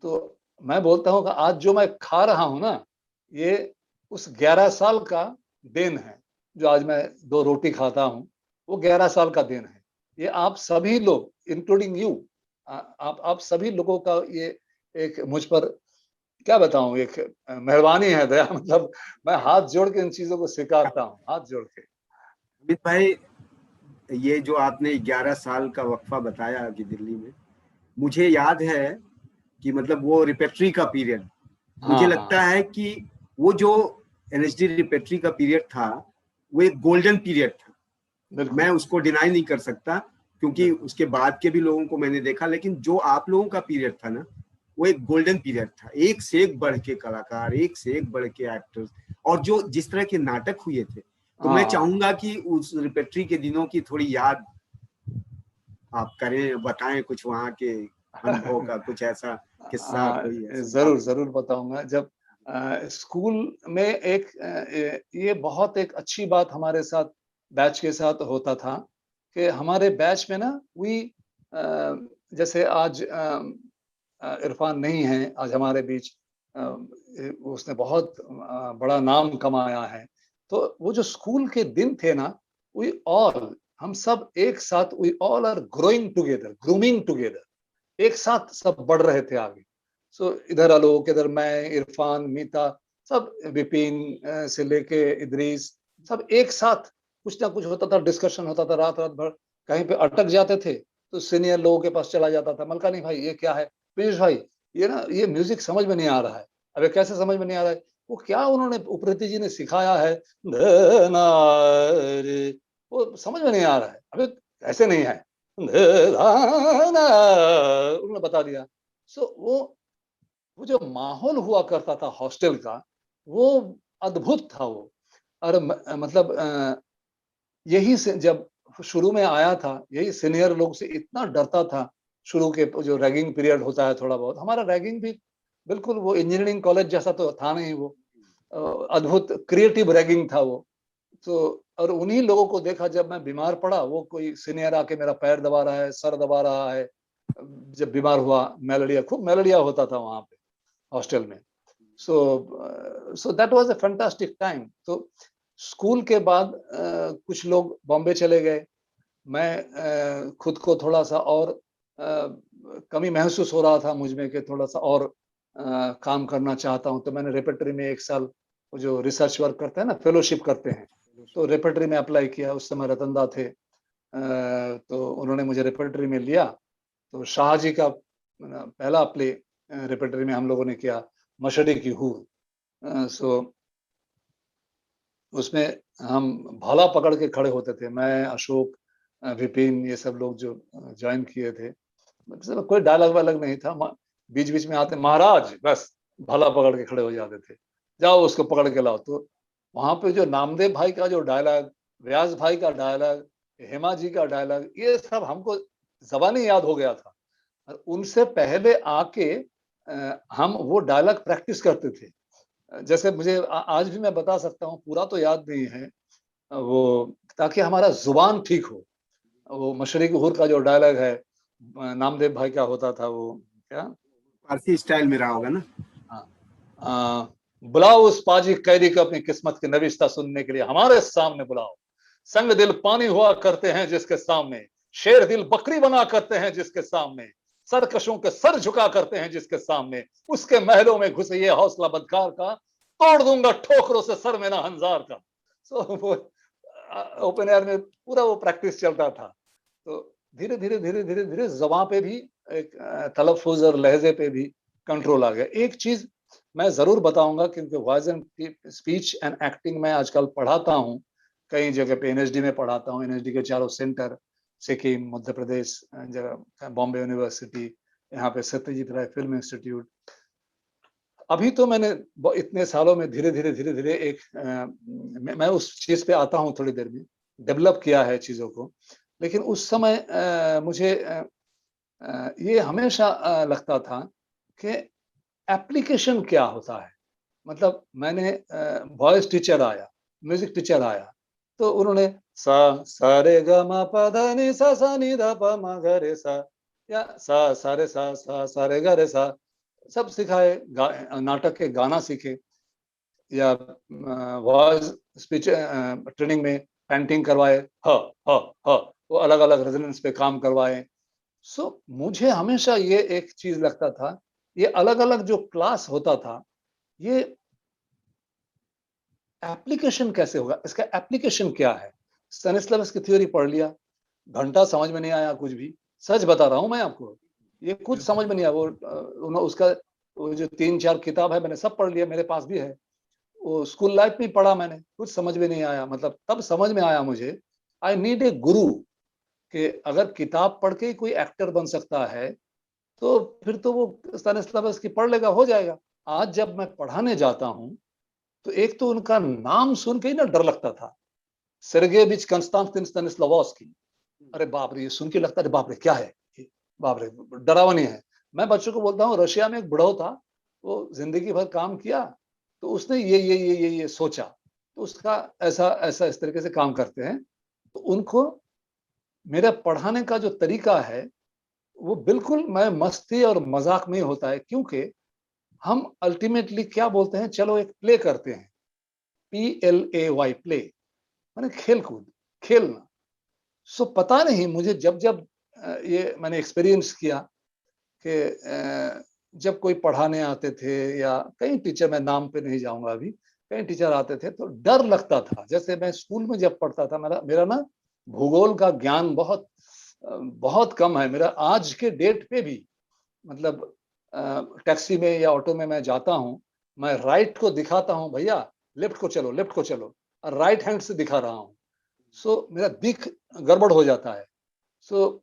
तो मैं बोलता हूँ कि आज जो मैं खा रहा हूँ ना, ये उस 11 साल का देन है। जो आज मैं 2 रोटी खाता हूँ, वो 11 साल का देन है। ये आप सभी लोग इंक्लूडिंग यू, आप सभी लोगों का ये एक मुझ पर क्या बताऊं, एक मेहरबानी है, दया। मतलब मैं हाथ जोड़ के इन चीजों को स्वीकारता हूँ, हाथ जोड़ के। अमित भाई, ये जो आपने 11 साल का वक्फा बताया कि दिल्ली में, मुझे याद है कि मतलब वो रिपेट्री का पीरियड, मुझे हाँ लगता हाँ है कि वो जो एनएसडी रिपेट्री का पीरियड था, वो एक गोल्डन पीरियड था। मैं बिल्कुल उसको डिनाई नहीं कर सकता, क्योंकि बिल्कुल। उसके बाद के भी लोगों को मैंने देखा, लेकिन जो आप लोगों का पीरियड था ना, वो एक गोल्डन पीरियड था। एक से एक बढ़ के कलाकार, एक से एक बढ़ के एक्टर्स, और जो जिस तरह के नाटक हुए थे। तो हाँ मैं हाँ चाहूंगा कि उस रिपेट्री के दिनों की थोड़ी याद आप करें, बताएं कुछ वहां के अनुभव का, कुछ ऐसा किस्सा, हाँ कोई ऐसी जरूर बात। जरूर बताऊंगा। जब स्कूल में एक ये बहुत एक अच्छी बात हमारे साथ बैच के साथ होता था कि हमारे बैच में ना वी जैसे आज इरफान नहीं है आज हमारे बीच, उसने बहुत बड़ा नाम कमाया है। तो वो जो स्कूल के दिन थे ना, वी ऑल, हम सब एक साथ, we all are growing together, grooming together, एक साथ सब बढ़ रहे थे आगे। सो इधर आलोक, इधर मैं, इरफान, मीता, सब विपिन से लेके इदरीस, सब एक साथ कुछ ना कुछ होता था, डिस्कशन होता था रात रात भर। कहीं पे अटक जाते थे तो सीनियर लोगों के पास चला जाता था, मलकानी भाई ये क्या है, पीयूष भाई ये ना ये म्यूजिक समझ में नहीं आ रहा है। अबे कैसे समझ में नहीं आ रहा है? वो क्या उन्होंने उप्रेती जी ने सिखाया है, वो समझ में नहीं आ रहा है। अबे ऐसे नहीं है, उन्होंने बता दिया। सो वो जो माहौल हुआ करता था हॉस्टल का, वो अद्भुत था वो। और मतलब यही से जब शुरू में आया था, यही सीनियर लोग से इतना डरता था। शुरू के जो रैगिंग पीरियड होता है थोड़ा बहुत, हमारा रैगिंग भी बिल्कुल वो इंजीनियरिंग कॉलेज जैसा तो था नहीं वो, अद्भुत क्रिएटिव रैगिंग था वो। तो और उन्हीं लोगों को देखा जब मैं बीमार पड़ा, वो कोई सीनियर आके मेरा पैर दबा रहा है, सर दबा रहा है, जब बीमार हुआ, मलेरिया, खूब मलेरिया होता था वहां पे हॉस्टल में। So that was a fantastic time. तो स्कूल के बाद कुछ लोग बॉम्बे चले गए। मैं खुद को थोड़ा सा और कमी महसूस हो रहा था मुझ में कि थोड़ा सा और काम करना चाहता हूँ। तो मैंने रेपेटरी में 1 साल वो जो रिसर्च वर्क करते हैं ना, फेलोशिप करते हैं, तो रेपेटरी में अप्लाई किया। उस समय रतन दा थे, तो उन्होंने मुझे रेपेटरी में लिया। तो शाहजी का पहला प्ले रेपेटरी में हम लोगों ने किया, मशहरी की हूर। सो उसमें हम भाला पकड़ के खड़े होते थे, मैं, अशोक, विपिन, ये सब लोग जो ज्वाइन किए थे। मतलब कोई डायलॉग वायलॉग नहीं था, बीच बीच में आते, महाराज, बस भाला पकड़ के खड़े हो जाते थे, जाओ उसको पकड़ के लाओ। तो वहां पे जो नामदेव भाई का जो डायलॉग, व्यास भाई का डायलॉग, हेमा जी का डायलॉग, ये सब हमको जबानी याद हो गया था। उनसे पहले आके हम वो डायलॉग प्रैक्टिस करते थे। जैसे मुझे आज भी मैं बता सकता हूँ, पूरा तो याद नहीं है वो, ताकि हमारा जुबान ठीक हो। वो मशरक़ी हुर का जो डायलॉग है, नामदेव भाई का होता था, वो क्या, फारसी स्टाइल में रहा होगा ना। बुलाओ उस पाजी कैदी को अपनी किस्मत की नविश्ता सुनने के लिए हमारे सामने बुलाओ। संग दिल पानी हुआ करते हैं जिसके सामने, शेर दिल बकरी बना करते हैं जिसके सामने, सरकशों के सर झुका करते हैं जिसके सामने, उसके महलों में घुसे ये हौसला बदकार का, तोड़ दूंगा ठोकरों से सर में ना हंजार का। सो वो ओपन एयर में पूरा वो प्रैक्टिस चलता था। तो धीरे धीरे धीरे धीरे धीरे जबां पे भी एक तलफ़ुज़ और लहजे पे भी कंट्रोल आ गया। एक चीज मैं जरूर बताऊंगा, क्योंकि voice and speech and acting में आजकल पढ़ाता हूँ, कई जगह पे एनएसडी में पढ़ाता हूँ, एनएसडी के चारों सेंटर, सिक्किम, मध्य प्रदेश, जगह बॉम्बे यूनिवर्सिटी, यहाँ पे सत्यजीत राय फिल्म इंस्टीट्यूट। अभी तो मैंने इतने सालों में धीरे धीरे धीरे धीरे एक मैं उस चीज पे आता हूँ थोड़ी देर में, डेवलप किया है चीजों को। लेकिन उस समय मुझे ये हमेशा लगता था कि एप्लीकेशन क्या होता है। मतलब मैंने वॉइस टीचर आया, म्यूजिक टीचर आया, तो उन्होंने सा सा रे ग म प ध नि सा नि ध प म ग रे सा, या सा रे सा रे ग रे सा, सब सिखाए। नाटक के गाना सीखे, या वॉइस स्पीच ट्रेनिंग में पेंटिंग करवाए, ह ह ह, वो अलग अलग रेजोनेंस पे काम करवाए। सो मुझे हमेशा ये एक चीज लगता था, ये अलग अलग जो क्लास होता था, ये एप्लीकेशन कैसे होगा, इसका एप्लीकेशन क्या है। स्टेनिस्लावस की थ्योरी पढ़ लिया, घंटा समझ में नहीं आया कुछ भी, सच बता रहा हूं मैं आपको, ये कुछ समझ में नहीं आया। वो उसका वो जो 3-4 किताब है मैंने सब पढ़ लिया, मेरे पास भी है। वो स्कूल लाइफ में पढ़ा मैंने, कुछ समझ में नहीं आया। मतलब तब समझ में आया मुझे, आई नीड ए गुरु, कि अगर किताब पढ़ के ही कोई एक्टर बन सकता है, तो फिर तो वो स्टेनिस्लावस की पढ़ लेगा, हो जाएगा। आज जब मैं पढ़ाने जाता हूँ, तो एक तो उनका नाम सुन के ही ना डर लगता था, सेर्गेविच कंस्टांटिन स्टेनिस्लावस्की। अरे बाप रे, ये सुन के लगता है बाप रे क्या है, बाप रे, डरावनी है। मैं बच्चों को बोलता हूँ, रशिया में एक बुढ़ऊ था, वो जिंदगी भर काम किया, तो उसने ये सोचा, तो उसका ऐसा ऐसा इस तरीके से काम करते हैं। तो उनको मेरा पढ़ाने का जो तरीका है, वो बिल्कुल मैं मस्ती और मजाक में होता है, क्योंकि हम अल्टीमेटली क्या बोलते हैं, चलो एक प्ले करते हैं, PLAY प्ले, माने खेल कूद, खेलना। सो पता नहीं मुझे जब जब ये मैंने एक्सपीरियंस किया कि जब कोई पढ़ाने आते थे, या कई टीचर, मैं नाम पे नहीं जाऊंगा अभी, कई टीचर आते थे तो डर लगता था। जैसे मैं स्कूल में जब पढ़ता था, मेरा मेरा ना भूगोल का ज्ञान बहुत कम है मेरा आज के डेट पे भी। मतलब टैक्सी में या ऑटो में मैं जाता हूँ, मैं राइट को दिखाता हूँ, भैया लेफ्ट को चलो, लेफ्ट को चलो, और राइट हैंड से दिखा रहा हूँ। सो मेरा दिख गड़बड़ हो जाता है। सो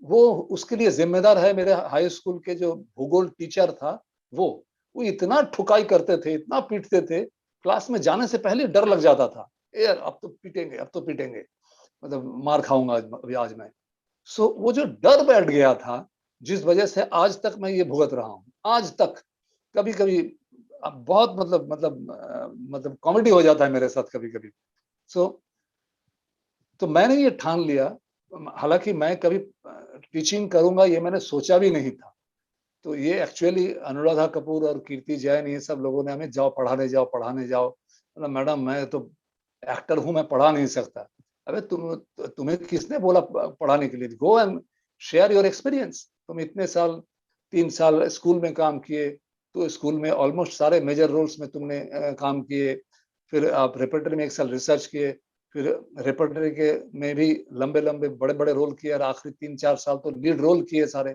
वो उसके लिए जिम्मेदार है मेरे हाई स्कूल के जो भूगोल टीचर था, वो इतना ठुकाई करते थे, इतना पीटते थे, क्लास में जाने से पहले डर लग जाता था, यार अब तो पीटेंगे, अब तो पीटेंगे, मतलब मार खाऊंगा आज मैं। सो वो जो डर बैठ गया था, जिस वजह से आज तक मैं ये भुगत रहा हूँ, आज तक कभी कभी अब बहुत मतलब कॉमेडी हो जाता है मेरे साथ कभी कभी। सो तो मैंने ये ठान लिया, हालांकि मैं कभी टीचिंग करूंगा ये मैंने सोचा भी नहीं था। तो ये एक्चुअली अनुराधा कपूर और कीर्ति जैन ये सब लोगों ने हमें जाओ पढ़ाने जाओ पढ़ाने जाओ। मतलब मैडम मैं तो एक्टर हूं, मैं पढ़ा नहीं सकता। अबे तुम्हें किसने बोला पढ़ाने के लिए? गो एंड शेयर योर एक्सपीरियंस। तुम इतने साल 3 साल स्कूल में काम किए, तो स्कूल में ऑलमोस्ट सारे मेजर रोल्स में तुमने काम किए। फिर आप रेपर्टरी में 1 साल रिसर्च किए, फिर रेपर्टरी के में भी लंबे लंबे बड़े बड़े रोल किए, और आखिरी 3-4 साल तो लीड रोल किए सारे।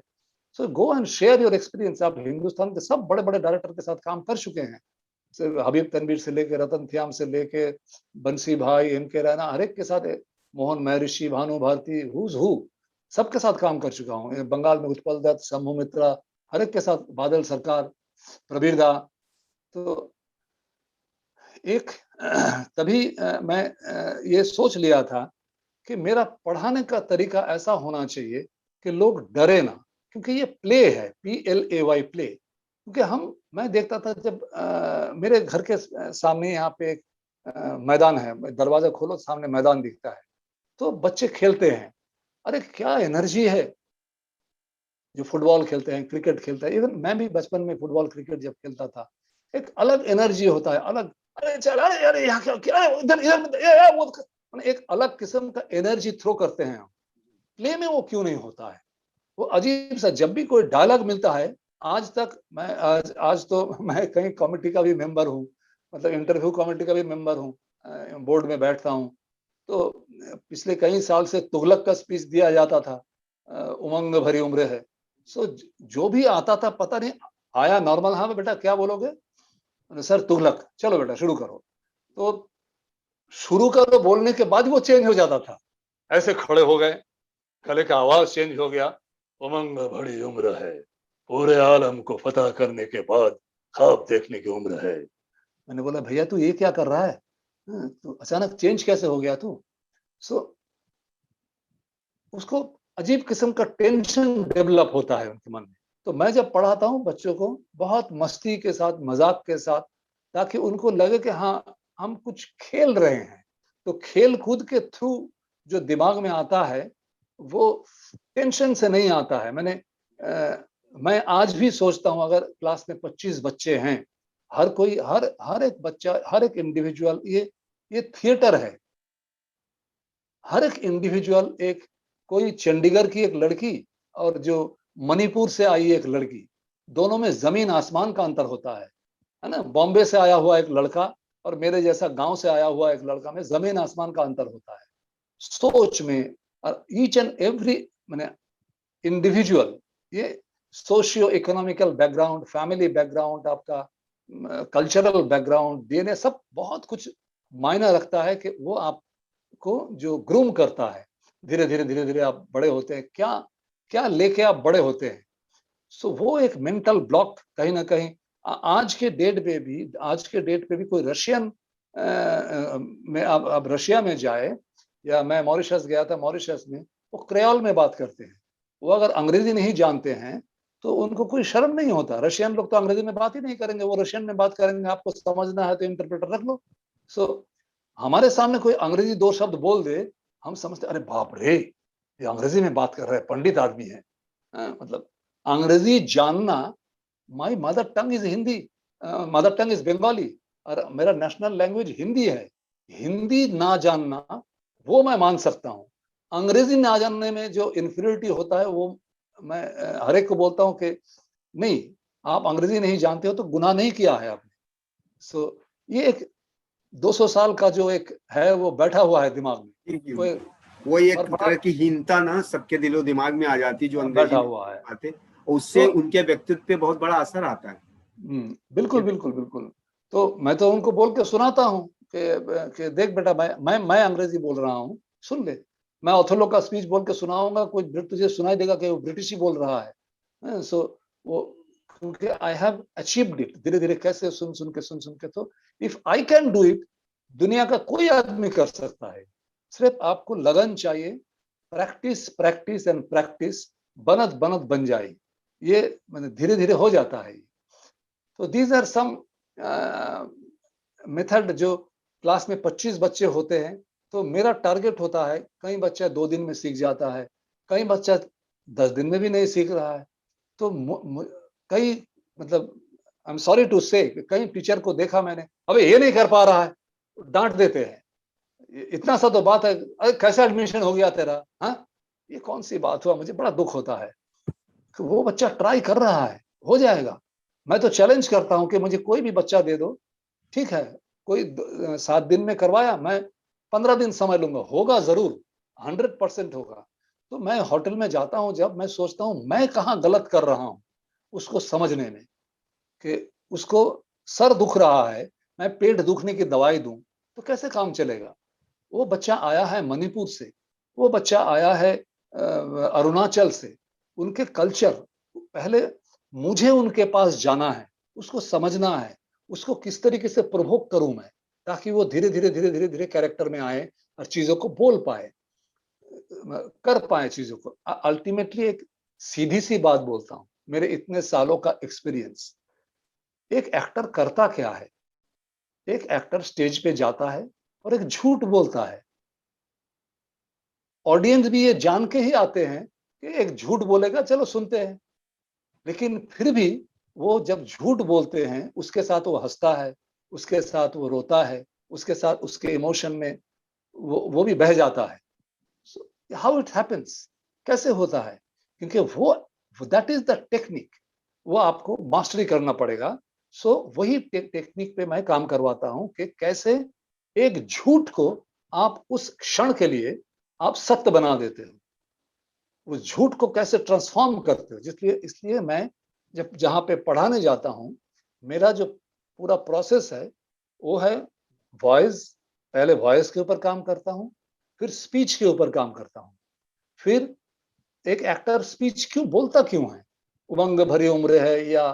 So go and share your experience. आप हिंदुस्तान के सब बड़े बड़े डायरेक्टर के साथ काम कर चुके हैं, हबीब तनवीर से लेके रतन श्याम से लेके बंसी भाई, इनके रैना, हर एक के साथ, मोहन महर्षि, भानु भारती, हुज हु सबके साथ काम कर चुका हूँ। बंगाल में उत्पल दत्त, शंभू मित्रा, हर एक के साथ, बादल सरकार, प्रबीर दा। तो एक तभी मैं ये सोच लिया था कि मेरा पढ़ाने का तरीका ऐसा होना चाहिए कि लोग डरे ना, क्योंकि ये प्ले है, PLAY प्ले। क्योंकि मैं देखता था जब मेरे घर के सामने यहाँ पे एक मैदान है, दरवाजा खोलो सामने मैदान दिखता है, तो बच्चे खेलते हैं। अरे क्या एनर्जी है! जो फुटबॉल खेलते हैं, क्रिकेट खेलते हैं, इवन मैं भी बचपन में फुटबॉल क्रिकेट जब खेलता था, एक अलग एनर्जी होता है, अलग। अरे चल, अरे अरे यहाँ क्या क्या, इधर इधर वो, एक अलग किस्म का एनर्जी थ्रो करते हैं हम। प्ले में वो क्यों नहीं होता है? वो अजीब सा, जब भी कोई डायलॉग मिलता है, आज तक मैं आज तो मैं कहीं कमेटी का भी मेंबर हूँ, मतलब इंटरव्यू कमेटी का भी मेंबर हूँ, बोर्ड में बैठता हूँ। तो पिछले कई साल से तुगलक का स्पीच दिया जाता था, उमंग भरी उम्र है। सो जो भी आता था, पता नहीं आया नॉर्मल, हाँ बेटा क्या बोलोगे? सर तुगलक, चलो बेटा शुरू करो। तो शुरू करो बोलने के बाद वो चेंज हो जाता था, ऐसे खड़े हो गए, गले का आवाज चेंज हो गया, उमंग बड़ी उम्र है, पूरे आलम को फतह करने के बाद ख्वाब देखने की उम्र है। मैंने बोला भैया तू ये क्या कर रहा है? तो अचानक चेंज कैसे हो गया तू? सो उसको अजीब किस्म का टेंशन डेवलप होता है उनके मन में। तो मैं जब पढ़ाता हूँ बच्चों को बहुत मस्ती के साथ, मजाक के साथ, ताकि उनको लगे कि हाँ हम कुछ खेल रहे हैं। तो खेल कूद के थ्रू जो दिमाग में आता है वो टेंशन से नहीं आता है। मैं आज भी सोचता हूँ, अगर क्लास में 25 बच्चे हैं, हर कोई, हर एक बच्चा, हर एक इंडिविजुअल, ये थिएटर है। हर एक इंडिविजुअल, एक कोई चंडीगढ़ की एक लड़की और जो मणिपुर से आई एक लड़की, दोनों में जमीन आसमान का अंतर होता है ना? बॉम्बे से आया हुआ एक लड़का और मेरे जैसा गांव से आया हुआ एक लड़का में जमीन आसमान का अंतर होता है सोच में। और ईच एंड एवरी मैंने इंडिविजुअल, ये socio economical background, family background, आपका कल्चरल बैकग्राउंड, डीएनए, सब बहुत कुछ मायने रखता है कि वो आपको जो ग्रूम करता है। धीरे धीरे धीरे धीरे आप बड़े होते हैं, क्या क्या लेके आप बड़े होते हैं। सो वो एक मेंटल ब्लॉक कहीं ना कहीं आज के डेट पे भी कोई रशियन में अब रशिया में जाए, या मैं मॉरिशस गया था, मॉरिशस में वो क्रेओल में बात करते हैं। वो अगर अंग्रेजी नहीं जानते हैं तो उनको कोई शर्म नहीं होता। रशियन लोग तो अंग्रेजी में बात ही नहीं करेंगे, वो रशियन में बात करेंगे। आपको समझना है तो इंटरप्रेटर रख लो। सो हमारे सामने कोई अंग्रेजी 2 शब्द बोल दे, हम समझते अरे बाप रे, ये अंग्रेजी में बात कर रहे हैं, पंडित आदमी है। मतलब अंग्रेजी जानना, my mother tongue is Hindi, mother tongue is Bengali, और मेरा नेशनल लैंग्वेज हिंदी है। हिंदी ना जानना वो मैं मान सकता हूँ। अंग्रेजी ना जानने में जो इन्फीरियरिटी होता है वो मैं हर एक को बोलता हूँ कि नहीं, आप अंग्रेजी नहीं जानते हो तो गुनाह नहीं किया है आपने। सो ये एक 200 साल का जो एक है वो बैठा हुआ है दिमाग में। कोई वो एक तरह की हीनता ना सबके दिलो दिमाग में आ जाती, जो अंग्रेजी बैठा हुआ है, आते, उससे तो उनके व्यक्तित्व पे बहुत बड़ा असर आता है। बिल्कुल बिल्कुल बिल्कुल। तो मैं तो उनको बोल के सुनाता हूँ कि देख बेटा, मैं अंग्रेजी बोल रहा हूँ, सुन ले। मैं ओथेलो का स्पीच बोल के सुनाऊंगा, कोई तुझे सुनाई देगा कि वो ब्रिटिश ही बोल रहा है। सो वो, क्योंकि आई हैव अचीव्ड इट धीरे धीरे, कैसे सुन सुन के। तो if I can do it, दुनिया का कोई आदमी कर सकता है। सिर्फ आपको लगन चाहिए, प्रैक्टिस प्रैक्टिस एंड प्रैक्टिस, बनत बनत बन जाए। ये मैंने धीरे धीरे हो जाता है। तो दीज आर सम मेथड। जो क्लास में 25 बच्चे होते हैं तो मेरा टारगेट होता है, कई बच्चा 2 दिन में सीख जाता है, कई बच्चा 10 दिन में भी नहीं सीख रहा है। तो कई मतलब आई एम सॉरी टू से कई टीचर को देखा मैंने, अबे ये नहीं कर पा रहा है, डांट देते हैं। इतना सा तो बात है, अरे कैसा एडमिशन हो गया तेरा, हाँ ये कौन सी बात हुआ। मुझे बड़ा दुख होता है कि वो बच्चा ट्राई कर रहा है, हो जाएगा। मैं तो चैलेंज करता हूं कि मुझे कोई भी बच्चा दे दो, ठीक है, कोई 7 दिन में करवाया, मैं 15 दिन समय लूंगा, होगा जरूर, 100% होगा। तो मैं होटल में जाता हूं, जब मैं सोचता हूं मैं कहाँ गलत कर रहा हूं उसको समझने में, कि उसको सर दुख रहा है, मैं पेट दुखने की दवाई दूं तो कैसे काम चलेगा। वो बच्चा आया है मणिपुर से, वो बच्चा आया है अरुणाचल से, उनके कल्चर, पहले मुझे उनके पास जाना है, उसको समझना है, उसको किस तरीके से प्रोवोक करूं मैं, ताकि वो धीरे धीरे धीरे धीरे धीरे कैरेक्टर में आए और चीजों को बोल पाए, कर पाए चीजों को। अल्टीमेटली एक सीधी सी बात बोलता हूं, मेरे इतने सालों का एक्सपीरियंस, एक एक्टर करता क्या है, एक एक्टर स्टेज पे जाता है और एक झूठ बोलता है। ऑडियंस भी ये जान के ही आते हैं कि एक झूठ बोलेगा, चलो सुनते हैं, लेकिन फिर भी वो जब झूठ बोलते हैं उसके साथ वो हंसता है, उसके साथ वो रोता है, उसके साथ उसके इमोशन में वो भी बह जाता है। हाउ इट हैपेंस, कैसे होता है, क्योंकि वो दैट इज द टेक्निक, वो आपको मास्टरी करना पड़ेगा। सो वही टेक्निक पे मैं काम करवाता हूं कि कैसे एक झूठ को आप उस क्षण के लिए आप सत्य बना देते हो, उस झूठ को कैसे ट्रांसफॉर्म करते हो। जिसलिए इसलिए मैं जब जहां पे पढ़ाने जाता हूं, मेरा जो पूरा प्रोसेस है वो है वॉइस, पहले वॉइस के ऊपर काम करता हूं, फिर स्पीच के ऊपर काम करता हूं, फिर एक एक्टर स्पीच क्यों बोलता क्यों है, उमंग भरी उम्र है, या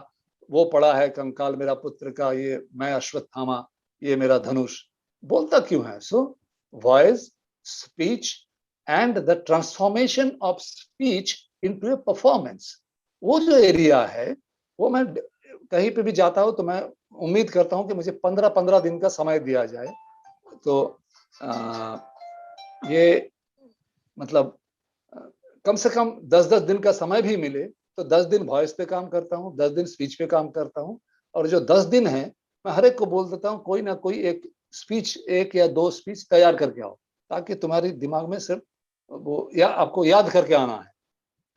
वो पड़ा है कंकाल मेरा पुत्र का, ये मैं अश्वत्थामा, ये मेरा धनुष, बोलता क्यों है। So voice, speech and the transformation of speech into A performance, वो जो एरिया है वो मैं कहीं पे भी जाता हूं तो मैं उम्मीद करता हूं कि मुझे 15-15 दिन का समय दिया जाए। तो ये मतलब कम से कम 10-10 दिन का समय भी मिले तो 10 दिन वॉइस पे काम करता हूँ, 10 दिन स्पीच पे काम करता हूँ, और जो 10 दिन है मैं हर एक को बोल देता हूँ कोई ना कोई एक स्पीच, 1 या 2 स्पीच तैयार करके आओ, ताकि तुम्हारी दिमाग में सिर्फ वो या आपको याद करके आना है।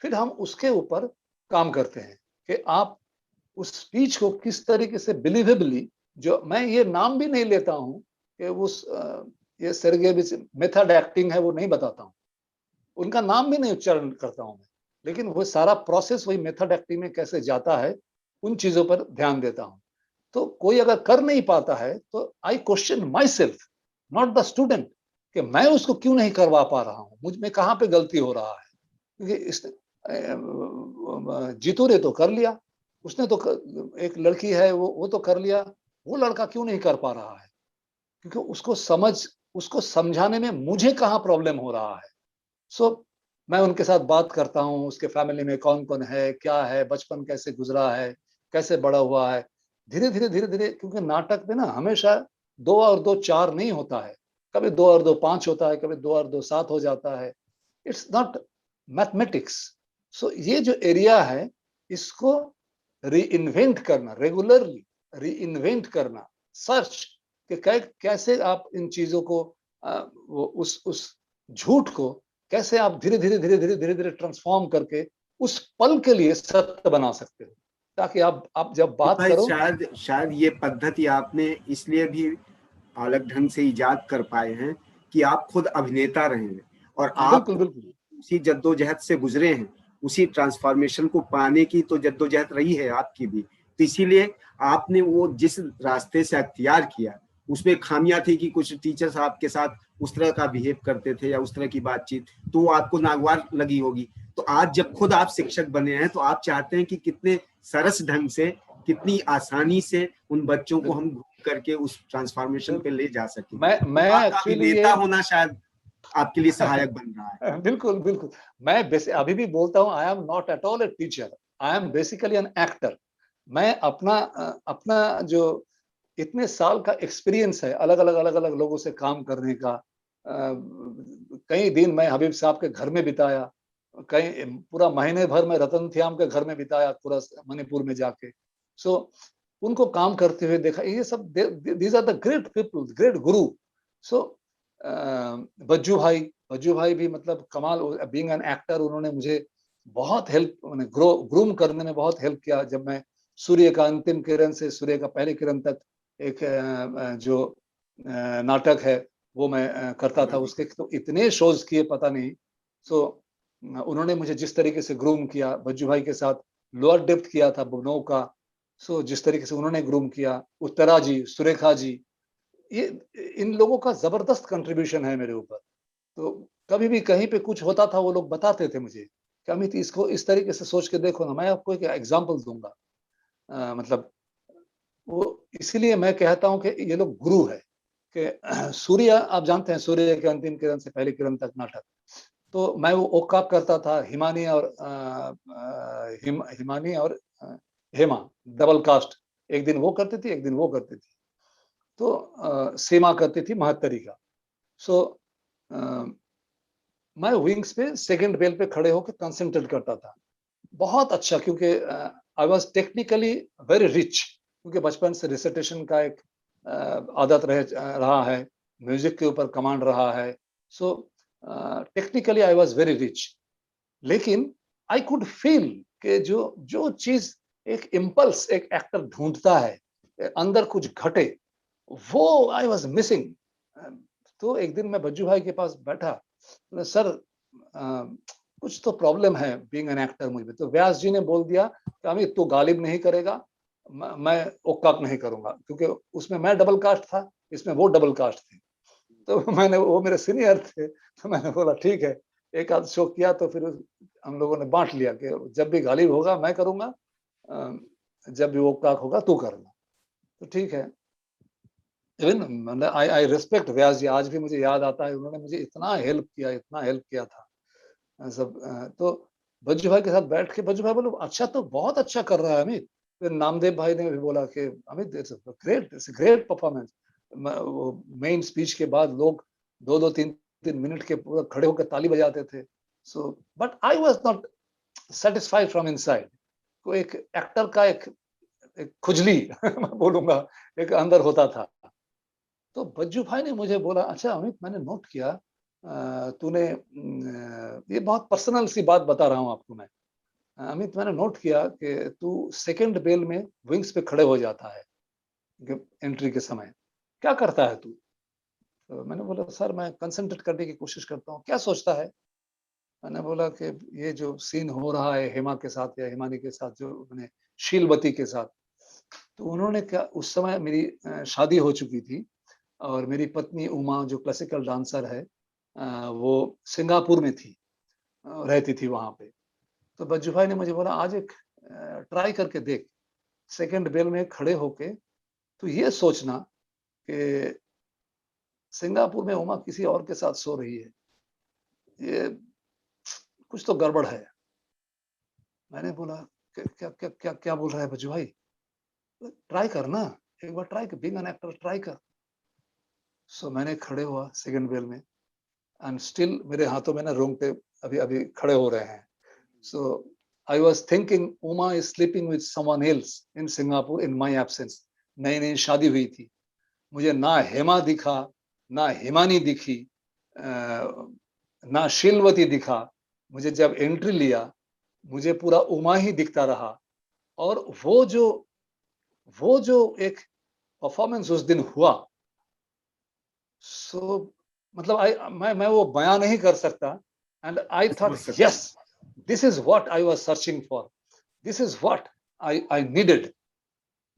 फिर हम उसके ऊपर काम करते हैं कि आप उस स्पीच को किस तरीके से बिलीवेबली, जो मैं ये नाम भी नहीं लेता हूँ कि उस ये सेर्गेविच मेथड एक्टिंग है वो नहीं बताता हूँ, उनका नाम भी नहीं उच्चारण करता हूं मैं, लेकिन वो सारा प्रोसेस वही मेथड एक्टिंग में कैसे जाता है उन चीजों पर ध्यान देता हूं। तो कोई अगर कर नहीं पाता है तो I question myself, not the student, कि मैं उसको क्यों नहीं करवा पा रहा हूं, मुझ में कहां पे गलती हो रहा है। क्योंकि इस जीतू ने तो कर लिया, उसने तो एक लड़की है वो तो कर लिया, वो लड़का क्यों नहीं कर पा रहा है, क्योंकि उसको समझाने में मुझे कहां प्रॉब्लम हो रहा है। सो मैं उनके साथ बात करता हूँ, उसके फैमिली में कौन कौन है, क्या है, बचपन कैसे गुजरा है, कैसे बड़ा हुआ है, धीरे धीरे धीरे धीरे, क्योंकि नाटक में ना हमेशा 2 और 2 4 नहीं होता है, कभी 2 और 2 5 होता है, कभी 2 और 2 7 हो जाता है। It's not mathematics. सो ये जो एरिया है इसको री इन्वेंट करना, रेगुलरली री इन्वेंट करना, सर्च कि कैसे आप इन चीजों को वो उस झूठ को कैसे आप धीरे धीरे धीरे धीरे धीरे धीरे ट्रांसफॉर्म करके उस पल के लिए सत्य बना सकते हो, ताकि आप जब तो बात भाई करो। शायद ये पद्धति आपने इसलिए भी अलग ढंग से इजाद कर पाए हैं कि आप खुद अभिनेता रहे हैं और हाँ आप बिल्कुल बिल्कुल। उसी जद्दोजहद से गुजरे हैं, उसी ट्रांसफॉर्मेशन को पाने की तो जद्दोजहद रही है आपकी भी। तो इसीलिए आपने वो जिस रास्ते से अख्तियार किया उसमें खामियां थी कि कुछ टीचर्स आपके साथ उस तरह का बिहेव करते थे या उस तरह की बातचीत, तो वो आपको नागवार लगी होगी। तो आज जब खुद आप शिक्षक बने हैं तो आप चाहते हैं कि कितने सरस ढंग से, कितनी आसानी से उन बच्चों को हम घूम करके उस ट्रांसफॉर्मेशन पे ले जा सकें। तो मैं आपका एक्चुअली ये अभिनेता होना शायद आपके लिए सहायक बन रहा है। बिल्कुल बिल्कुल। मैं अभी भी बोलता हूँ I am not at all a teacher, I am basically an actor. मैं अपना जो इतने साल का एक्सपीरियंस है, अलग अलग लोगों से काम करने का, कई दिन मैं हबीब साहब के घर में बिताया, कहीं पूरा महीने भर में रतनथ्याम के घर में बिताया, पूरा मणिपुर में जाके। सो उनको काम करते हुए देखा। ये सब these are the great people, great guru. So Bajju भाई भी मतलब कमाल, बीइंग एन एक्टर उन्होंने मुझे बहुत हेल्प, ग्रूम करने में बहुत हेल्प किया। जब मैं सूर्य का अंतिम किरण से सूर्य का पहले किरण तक एक जो नाटक है वो मैं करता था, उसके तो इतने शोज किए पता नहीं। सो उन्होंने मुझे जिस तरीके से ग्रूम किया, बज्जू भाई के साथ लोअर डेप्थ किया था बुगनौ का। सो जिस तरीके से उन्होंने ग्रूम किया, उत्तरा जी, सुरेखा जी, ये इन लोगों का जबरदस्त कंट्रीब्यूशन है मेरे ऊपर। तो कभी भी कहीं पे कुछ होता था वो लोग बताते थे मुझे कि अमित इसको इस तरीके से सोच के देखो ना। मैं आपको एक एग्जांपल दूंगा। मतलब वो इसीलिए मैं कहता हूँ कि ये लोग गुरु है कि सूर्य, आप जानते हैं सूर्य के अंतिम किरण से पहले किरण तक नाटक, तो मैं वो ओक्का करता था। हिमानी और हिमानी और हेमा डबल कास्ट, एक दिन वो करती थी एक दिन वो करती थी। तो सीमा करती थी महत्तरी का। सो मैं विंग्स पे सेकंड बेल पे खड़े होकर कंसंट्रेट करता था। बहुत अच्छा, क्योंकि I was technically very rich, क्योंकि बचपन से रिसाइटेशन का एक आदत रहा है, म्यूजिक के ऊपर कमांड रहा है। So technically I was very rich. लेकिन आई कुड फील कि जो जो चीज एक इम्पल्स एक एक्टर ढूंढता है, अंदर कुछ घटे, वो आई वाज मिसिंग। तो एक दिन मैं बज्जू भाई के पास बैठा, तो सर कुछ तो प्रॉब्लम है बीइंग एन एक्टर मुझ में। तो व्यास जी ने बोल दिया कि अमित तू गालिब नहीं करेगा, मैं ओक्काक नहीं करूंगा, क्योंकि उसमें मैं डबल कास्ट था, इसमें वो डबल कास्ट थे। तो मैंने, वो मेरे सीनियर थे, तो मैंने बोला ठीक है। एक आध शो किया तो फिर हम लोगों ने बांट लिया कि जब भी गालिब होगा मैं करूंगा, जब भी ओक्काक होगा तू करना। तो ठीक है। इवन मतलब आई रिस्पेक्ट व्यास जी, आज भी मुझे याद आता है उन्होंने मुझे इतना हेल्प किया था सब। तो बज्जू भाई के साथ बैठ के बज्जू भाई बोले अच्छा तो बहुत अच्छा कर रहा है अमित। फिर नामदेव भाई ने भी बोला कि अमित इट्स ग्रेट परफॉर्मेंस। वो मेन स्पीच के बाद लोग दो दो तीन तीन मिनट के पूरा खड़े होकर ताली बजाते थे। So but I was not satisfied from inside. को एक एक्टर का एक खुजली मैं बोलूंगा, एक अंदर होता था। तो बज्जू भाई ने मुझे बोला अच्छा अमित मैंने नोट किया, तूने ये बहुत पर्सनल सी बात बता रहा हूँ आपको मैं। अमित मैंने नोट किया कि तू सेकंड बेल में विंग्स पे खड़े हो जाता है एंट्री के समय, क्या करता है तू? तो मैंने बोला सर मैं कंसंट्रेट करने की कोशिश करता हूँ। क्या सोचता है? मैंने बोला कि ये जो सीन हो रहा है हेमा के साथ या हिमानी के साथ, जो मैंने शीलवती के साथ, तो उन्होंने क्या, उस समय मेरी शादी हो चुकी थी और मेरी पत्नी उमा जो क्लासिकल डांसर है, वो सिंगापुर में थी, रहती थी वहां पे। तो बज्जू भाई ने मुझे बोला आज एक ट्राई करके देख, सेकंड बेल में खड़े होके तो ये सोचना कि सिंगापुर में उमा किसी और के साथ सो रही है, ये कुछ तो गड़बड़ है। मैंने बोला क्या क्या क्या क्या बोल रहा है बज्जू भाई? ट्राई करना, एक बार ट्राई कर, बीइंग एन एक्टर ट्राई कर। सो मैंने खड़े हुआ सेकंड बेल में, एंड स्टिल मेरे हाथों में ना रोंगटे अभी अभी खड़े हो रहे हैं। So I was thinking Uma is sleeping with someone else in Singapore in my absence. नई नई शादी हुई थी, मुझे ना हेमा दिखा, ना हिमानी दिखी, ना शीलवती दिखा। मुझे जब एंट्री लिया मुझे पूरा उमा ही दिखता रहा। और वो जो एक परफॉर्मेंस उस दिन हुआ, सो मतलब मैं वो बयां नहीं कर सकता। एंड आई थॉट समझ सकता यस, हूँ। This is what I was searching for, this is what I needed.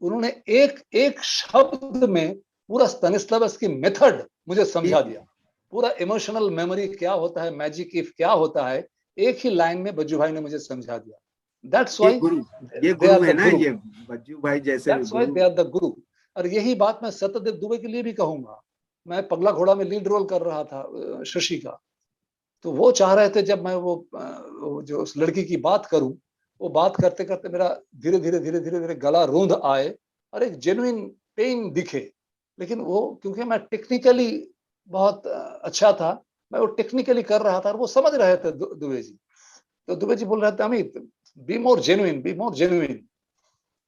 उन्होंने एक एक शब्द में पूरा स्तानिस्लावस्की मेथड मुझे जी समझा जी। दिया। पूरा इमोशनल मेमोरी क्या होता है, मैजिक इफ क्या होता है, एक ही लाइन में बज्जू भाई ने मुझे समझा दिया। दैट्स ये व्हाई गुरु, ये दे गुरु आर है द ना, गुरु। ये बज्जू भाई जैसे that's why Guru. They are the गुरु। और यही बात मैं सत्यदेव दुबे के लिए भी कहूंगा। मैं पगला घोड़ा में लीड रोल कर रहा था शशि का। तो वो चाह रहे थे जब मैं वो जो उस लड़की की बात करूं, वो बात करते करते मेरा धीरे धीरे गला रूंध आए और एक जेन्युइन पेन दिखे। लेकिन वो क्योंकि मैं टेक्निकली बहुत अच्छा था, मैं वो टेक्निकली कर रहा था और वो समझ रहे थे दुबे जी। तो दुबे जी बोल रहे थे अमित बी मोर जेन्युइन।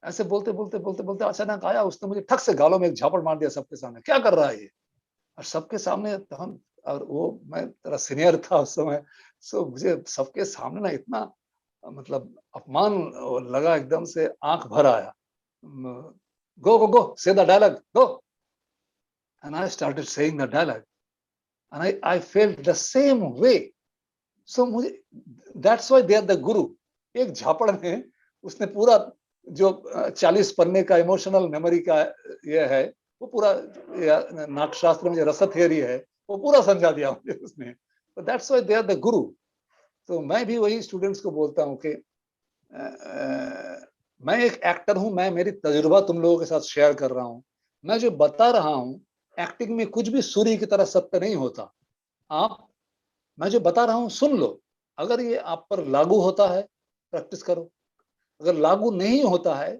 ऐसे बोलते बोलते बोलते बोलते अचानक आया, उसने मुझे ठक से गालों में एक झापड़ मार दिया सबके सामने, क्या कर रहा है ये, और सबके सामने तो हम, और वो मैं तेरा सीनियर था उस समय, सो मुझे सबके सामने ना इतना मतलब अपमान लगा, एकदम से आंख भर आया। गो go go say the dialogue go, and I started saying the dialogue and I felt the same way. So मुझे, that's why they are the guru. एक झापड़ में उसने पूरा जो 40 पन्ने का इमोशनल मेमोरी का ये है, वो पूरा नाट्यशास्त्र में जो रस थियरी है वो पूरा समझा दिया मुझे उसने। तो that's why they are the guru. तो मैं भी वही स्टूडेंट्स को बोलता हूँ कि मैं एक एक्टर हूँ, मैं मेरी तजुर्बा तुम लोगों के साथ शेयर कर रहा हूँ। मैं जो बता रहा हूँ, एक्टिंग में कुछ भी सूर्य की तरह सत्य नहीं होता। आप, मैं जो बता रहा हूँ सुन लो, अगर ये आप पर लागू होता है प्रैक्टिस करो, अगर लागू नहीं होता है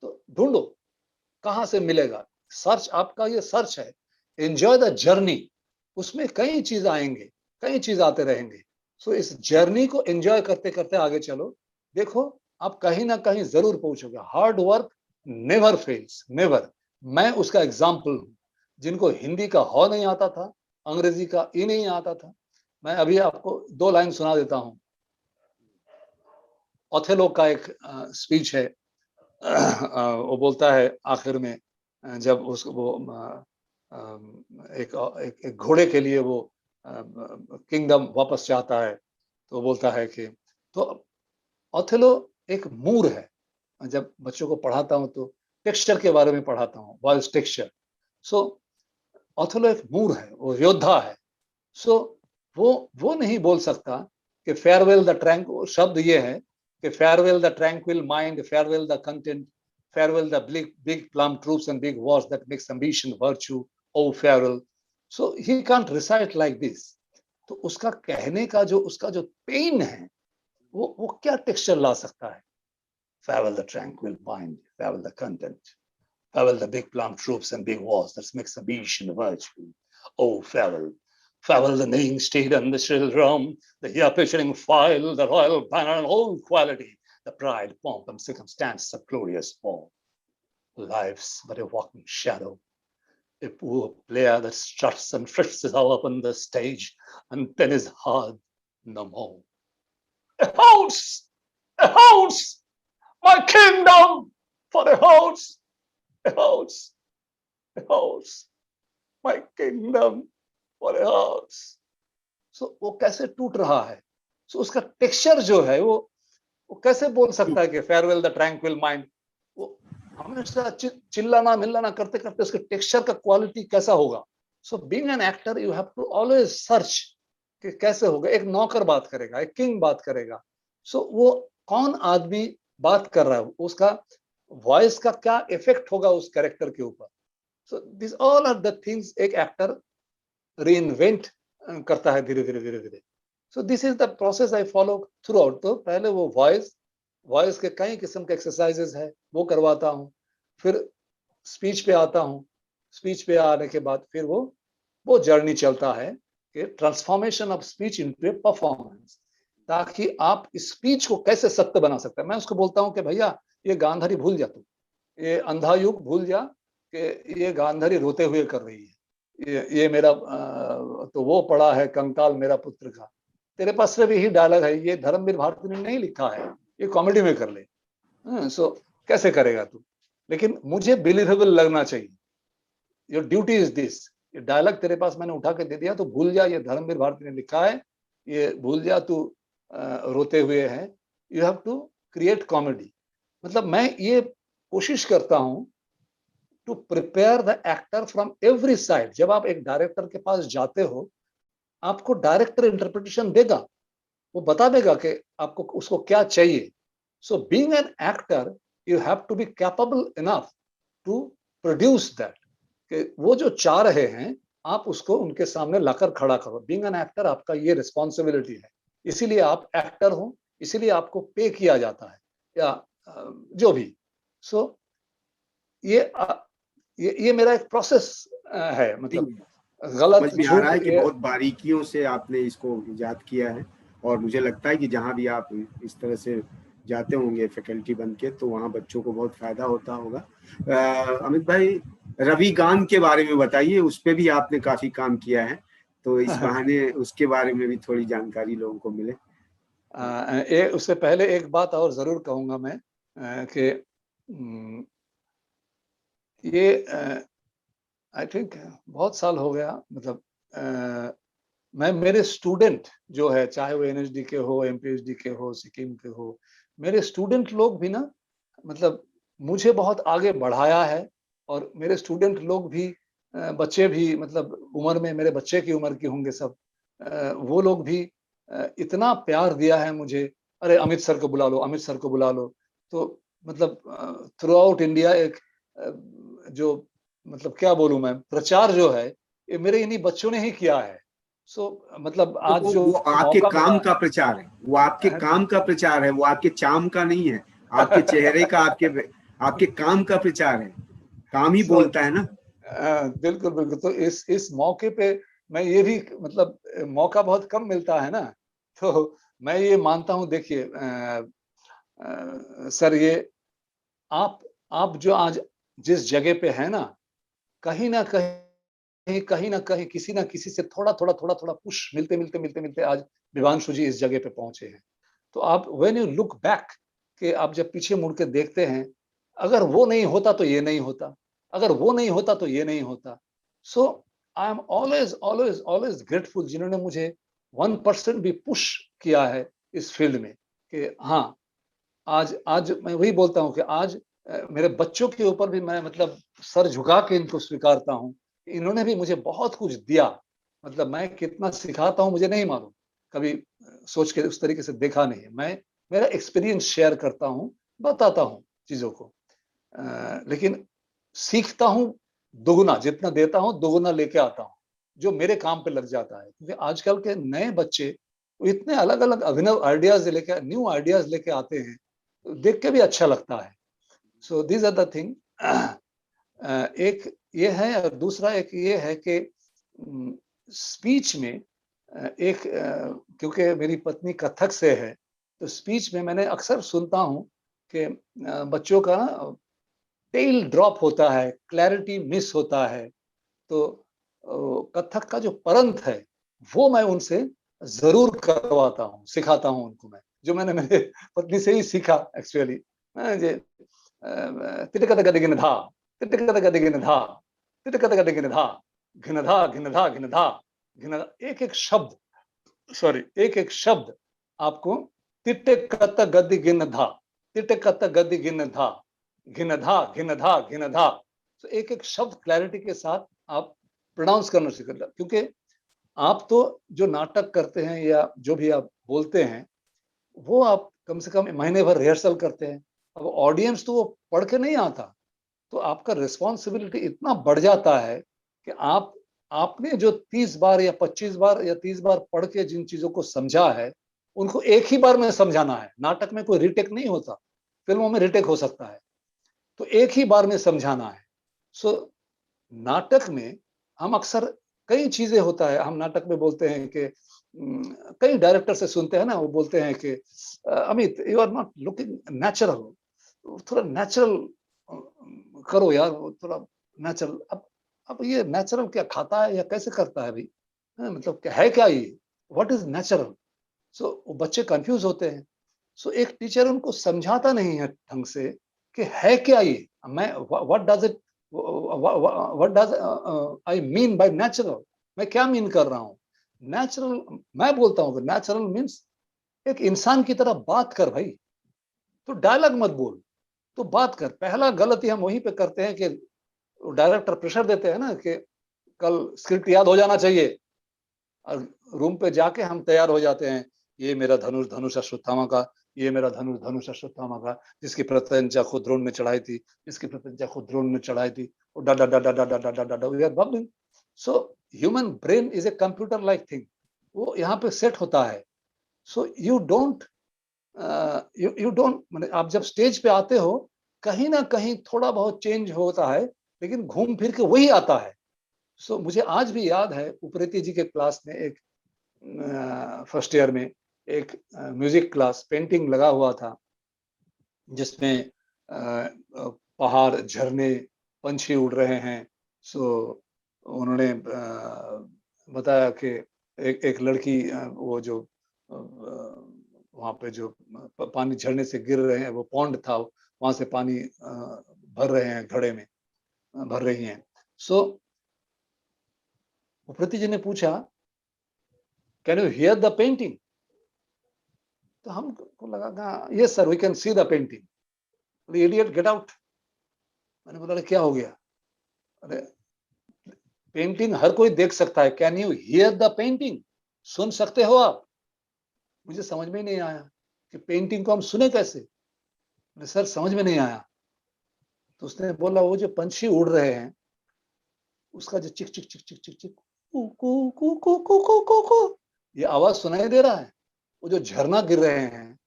तो ढूंढो कहाँ से मिलेगा। सर्च, आपका ये सर्च है, एंजॉय द जर्नी। उसमें कई चीज आएंगे, कई चीज आते रहेंगे। सो इस जर्नी को एंजॉय करते करते आगे चलो, देखो आप कहीं ना कहीं जरूर पहुंचोगे। Hard work never fails, never. मैं उसका एग्जाम्पल हूँ। जिनको हिंदी का ह नहीं आता था, अंग्रेजी का ई नहीं आता था, मैं अभी आपको 2 लाइन सुना देता हूँ। ओथेलो का एक स्पीच है, वो बोलता है आखिर में, जब उसको वो एक घोड़े के लिए वो किंगडम वापस चाहता है, तो बोलता है कि, तो ओथेलो एक मूर है। जब बच्चों को पढ़ाता हूँ तो टेक्सचर के बारे में पढ़ाता हूँ, वॉइस टेक्सचर। सो ओथेलो एक मूर है, वो योद्धा है। सो वो नहीं बोल सकता कि फेयरवेल द ट्रैंक, शब्द ये है कि farewell the tranquil mind, farewell the content, farewell the big plum troops and big wars that makes ambition virtue, oh farewell. So he can't recite like this. तो उसका कहने का जो, उसका जो पेन है, वो क्या टेक्सचर ला सकता है। farewell the tranquil mind, farewell the content, farewell the big plum troops and big wars that makes ambition virtue, oh farewell. Farewell the neighing steed and the shrill drum, the here picturing file, the royal banner and all quality, the pride, pomp, and circumstance of glorious fall. Life's but a walking shadow, a poor player that struts and frisks all up on the stage, and pen is hard no more. A house! A house! My kingdom! For a house! A house! A house! My kingdom! For a house! So वो कैसे टूट रहा है। So उसका texture जो है वो कैसे बोल सकता है कि फेयरवेल द ट्रैंक्विल माइंड। वो हमेशा चिल्लाना मिल्लाना करते करते उसके टेक्सचर का क्वालिटी कैसा होगा। So being an actor you have to always search कि कैसे होगा। एक नौकर बात करेगा, एक किंग बात करेगा, सो वो कौन आदमी बात कर रहा है, उसका वॉइस का क्या इफेक्ट होगा उस कैरेक्टर के ऊपर। So this all are the things एक एक्टर रीइन्वेंट करता है धीरे धीरे धीरे धीरे। So this is the process I follow throughout. तो पहले वो वॉइस के कई किस्म के एक्सरसाइजेस है, वो करवाता हूँ, फिर स्पीच पे आता हूँ। स्पीच पे आने के बाद फिर वो जर्नी चलता है कि transformation of speech into A performance, ताकि आप स्पीच को कैसे सत्य बना सकते हैं। मैं उसको बोलता हूँ कि भैया ये गांधारी भूल जा, तू ये अंधा युग भूल जा कि ये गांधारी रोते हुए कर रही है। ये मेरा तो वो पड़ा है कंकाल मेरा पुत्र का। तेरे पास सिर्फ यही डायलॉग है, ये धर्मवीर भारती ने नहीं लिखा है, ये कॉमेडी में कर ले। सो कैसे करेगा तू। लेकिन मुझे बिलीवेबल लगना चाहिए। Your duty is this. ये डायलॉग तेरे पास मैंने उठा के दे दिया तो भूल जा, ये धर्मवीर भारती ने लिखा है, ये भूल जा तू रोते हुए है। You have to create comedy. मतलब मैं ये कोशिश करता हूं to prepare the actor from every side. जब आप एक डायरेक्टर के पास जाते हो, आपको डायरेक्टर इंटरप्रिटेशन देगा, वो बता देगा कि आपको उसको क्या चाहिए। So being an actor you have to be capable enough to produce that, कि वो जो चाह रहे हैं आप उसको उनके सामने लाकर खड़ा करो। बीइंग एन एक्टर आपका ये रिस्पॉन्सिबिलिटी है, इसीलिए आप एक्टर हो, इसीलिए आपको पे किया जाता है या जो भी। सो ये मेरा एक प्रोसेस है। मतलब गलत समझ में आ रहा है झूठ कि बहुत बारीकियों से आपने इसको इजाद किया है और मुझे लगता है कि जहाँ भी आप इस तरह से जाते होंगे फैकल्टी बन के, तो वहाँ बच्चों को बहुत फायदा होता होगा। अमित भाई, रवि गान के बारे में बताइए, उस पे भी आपने काफी काम किया है, तो इस बहाने उसके बारे में भी थोड़ी जानकारी लोगों को मिले। उससे पहले एक बात और जरूर कहूंगा मैं कि ये आई थिंक बहुत साल हो गया, मतलब मैं मेरे स्टूडेंट जो है, चाहे वो एनएचडी के हो, एमपीएचडी के हो, सिक्किम के हो, मेरे स्टूडेंट लोग भी ना, मतलब मुझे बहुत आगे बढ़ाया है। और मेरे स्टूडेंट लोग भी, बच्चे भी, मतलब उम्र में मेरे बच्चे की उम्र के होंगे सब, वो लोग भी इतना प्यार दिया है मुझे। अरे अमित सर को बुला लो, अमित सर को बुला लो। तो मतलब थ्रू आउट इंडिया एक जो, मतलब क्या बोलूं मैं, प्रचार जो है ये मेरे इन्हीं बच्चों ने ही किया है। मतलब आज तो जो वो आपके मौका काम मिला का प्रचार है, वो आपके है, काम का प्रचार है, वो आपके चाम का नहीं है, आपके चेहरे का, आपके काम का प्रचार है। काम ही सो बोलता है ना। बिल्कुल बिल्कुल। तो इस मौके पे मैं ये भी, मतलब मौका बहुत कम मिलता है ना, तो मैं ये मानता हूँ। देखिए सर, ये आप आप जो आज जिस जगह पे है ना, कहीं ना कहीं, कहीं ना कहीं, किसी ना किसी से थोड़ा थोड़ा थोड़ा थोड़ा पुश मिलते मिलते मिलते मिलते आज विवांशु जी इस जगह पे पहुंचे हैं। तो आप व्हेन यू लुक बैक, कि आप जब पीछे मुड़ के देखते हैं, अगर वो नहीं होता तो ये नहीं होता, अगर वो नहीं होता तो ये नहीं होता। So I am always always always grateful, जिन्होंने मुझे 1% भी पुश किया है इस फील्ड में। कि हाँ, आज आज मैं वही बोलता हूँ कि आज मेरे बच्चों के ऊपर भी मैं, मतलब सर झुका के इनको स्वीकारता हूँ। इन्होंने भी मुझे बहुत कुछ दिया। मतलब मैं कितना सिखाता हूँ मुझे नहीं मालूम, कभी सोच के उस तरीके से देखा नहीं है। मैं मेरा एक्सपीरियंस शेयर करता हूँ, बताता हूँ चीजों को, लेकिन सीखता हूँ दुगुना, जितना देता हूँ दुगुना लेके आता हूँ, जो मेरे काम पे लग जाता है। क्योंकि आजकल के नए बच्चे वो इतने अलग अलग अभिनव आइडियाज लेके, न्यू आइडियाज लेके आते हैं, तो देख के भी अच्छा लगता है। So these are the thing. एक ये है, और दूसरा एक ये है कि स्पीच में एक, क्योंकि मेरी पत्नी कथक से है, तो स्पीच में मैंने अक्सर सुनता हूँ कि बच्चों का ना टेल ड्रॉप होता है, क्लैरिटी मिस होता है। तो कथक का जो परंत है वो मैं उनसे जरूर करवाता हूँ, सिखाता हूँ उनको मैं, जो मैंने मेरे पत्नी से ही सीखा एक्चुअली। तिटकत गदिगिन धा, तिटकत गदिगिन धा, तिटकत गदिगिन धा, घिनधा घिनधा घिनधा घिनधा, एक एक शब्द, सॉरी, एक एक शब्द आपको, तिटकत गदिगिन धा, तिटकत गदिगिन धा, घिनधा घिनधा घिनधा। तो एक एक शब्द क्लैरिटी के साथ आप प्रोनाउंस करना सीखना। क्योंकि आप तो जो नाटक करते हैं या जो भी आप बोलते हैं, वो आप कम से कम महीने भर रिहर्सल करते हैं। अब ऑडियंस तो वो पढ़ के नहीं आता, तो आपका रिस्पॉन्सिबिलिटी इतना बढ़ जाता है कि आपने जो 30 बार या 25 बार या 30 बार पढ़ के जिन चीजों को समझा है, उनको एक ही बार में समझाना है। नाटक में कोई रिटेक नहीं होता, फिल्मों में रिटेक हो सकता है, तो एक ही बार में समझाना है। सो नाटक में हम अक्सर कई चीजें होता है, हम नाटक में बोलते हैं कि कई डायरेक्टर से सुनते हैं ना, वो बोलते हैं कि Amit, you are not looking natural, थोड़ा नेचुरल करो यार, थोड़ा नेचुरल। अब ये नेचुरल क्या खाता है या कैसे करता है भाई? मतलब क्या है, क्या ये, व्हाट इज नेचुरल? सो वो बच्चे कंफ्यूज होते हैं। सो एक टीचर उनको समझाता नहीं है ढंग से कि है क्या ये, मैं what does it, what does I mean by natural, मैं क्या मीन कर रहा हूँ नेचुरल? मैं बोलता हूँ कि नेचुरल मीन्स एक इंसान की तरह बात कर भाई, तो डायलॉग मत बोल, तो बात कर। पहला गलती हम वहीं पे करते हैं कि डायरेक्टर प्रेशर देते हैं ना कि कल स्क्रिप्ट याद हो जाना चाहिए, और रूम पे जाके हम तैयार हो जाते हैं, ये मेरा धनुष धनुष अश्वत्थामा का, ये मेरा धनुष धनुष अश्वत्थामा का, जिसकी प्रत्यंचा खुद द्रोण ने चढ़ाई थी, जिसकी प्रत्यंचा खुद द्रोण ने चढ़ाई थी, और डा डा डा डा डा डा डा डा डा, we are babbling. So human brain is a computer like thing, वो यहाँ पे सेट होता है। सो यू डोंट, मतलब आप जब स्टेज पे आते हो, कहीं ना कहीं थोड़ा बहुत चेंज होता है, लेकिन घूम फिर के वही आता है। सो मुझे आज भी याद है, उप्रेती जी के क्लास में एक फर्स्ट ईयर में एक म्यूजिक क्लास पेंटिंग लगा हुआ था, जिसमें पहाड़, झरने, पंछी उड़ रहे हैं। सो उन्होंने बताया कि एक लड़की, वो जो वहाँ पे जो पानी झरने से गिर रहे हैं, वो पॉन्ड था, वहां से पानी भर रहे हैं, घड़े में भर रही हैं। सो प्रीति जी ने पूछा, can you hear the painting? तो हमको लगा, yes sir, we can see the painting. Idiot, get out. मैंने बोला, क्या हो गया? अरे पेंटिंग हर कोई देख सकता है, can you hear the painting? सुन सकते हो आप? मुझे समझ में नहीं आया कि पेंटिंग को हम सुने कैसे। मैंने, सर समझ में नहीं आया। तो उसने बोला, वो जो पंछी उड़ रहे हैं, उसका जो चिक चिक चिक चिक चिक चिक कू कू कू कू कू कू कू कू, ये आवाज सुनाई दे रहा है। वो जो झरना गिर रहे हैं,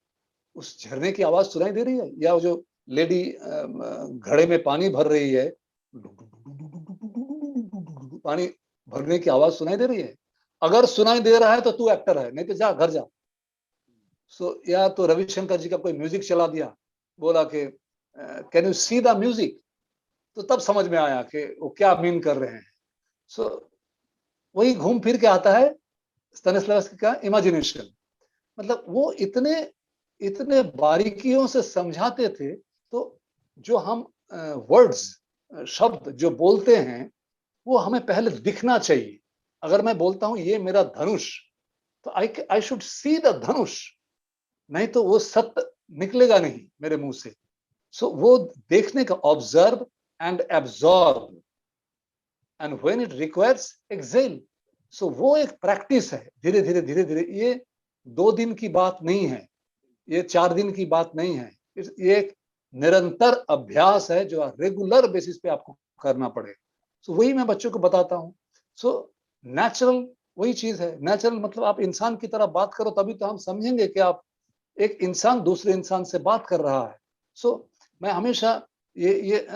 उस झरने की आवाज सुनाई दे रही है, या वो जो लेडी घड़े में पानी भर रही है, पानी भरने की आवाज सुनाई दे रही है? अगर सुनाई दे रहा है तो तू एक्टर है, नहीं तो जा घर जा। सो या तो रविशंकर जी का कोई म्यूजिक चला दिया, बोला कि can you see the music? तो तब समझ में आया कि वो क्या मीन कर रहे हैं। सो वही घूम फिर के आता है स्टेनिस्लावस्की का इमेजिनेशन। मतलब वो इतने इतने बारीकियों से समझाते थे। तो जो हम वर्ड्स, शब्द जो बोलते हैं, वो हमें पहले दिखना चाहिए। अगर मैं बोलता हूं ये मेरा धनुष, तो आई शुड सी द धनुष, नहीं तो वो सत्य निकलेगा नहीं मेरे मुंह से। सो वो देखने का, observe and absorb, and when it requires excel. So वो एक प्रैक्टिस है, धीरे धीरे धीरे धीरे। ये 2 दिन की बात नहीं है, ये 4 दिन की बात नहीं है। ये एक निरंतर अभ्यास है जो रेगुलर बेसिस पे आपको करना पड़ेगा। सो वही मैं बच्चों को बताता हूँ। सो नेचुरल वही चीज है। नेचुरल मतलब आप इंसान की तरह बात करो, तभी तो हम समझेंगे कि आप एक इंसान दूसरे इंसान से बात कर रहा है। सो मैं हमेशा ये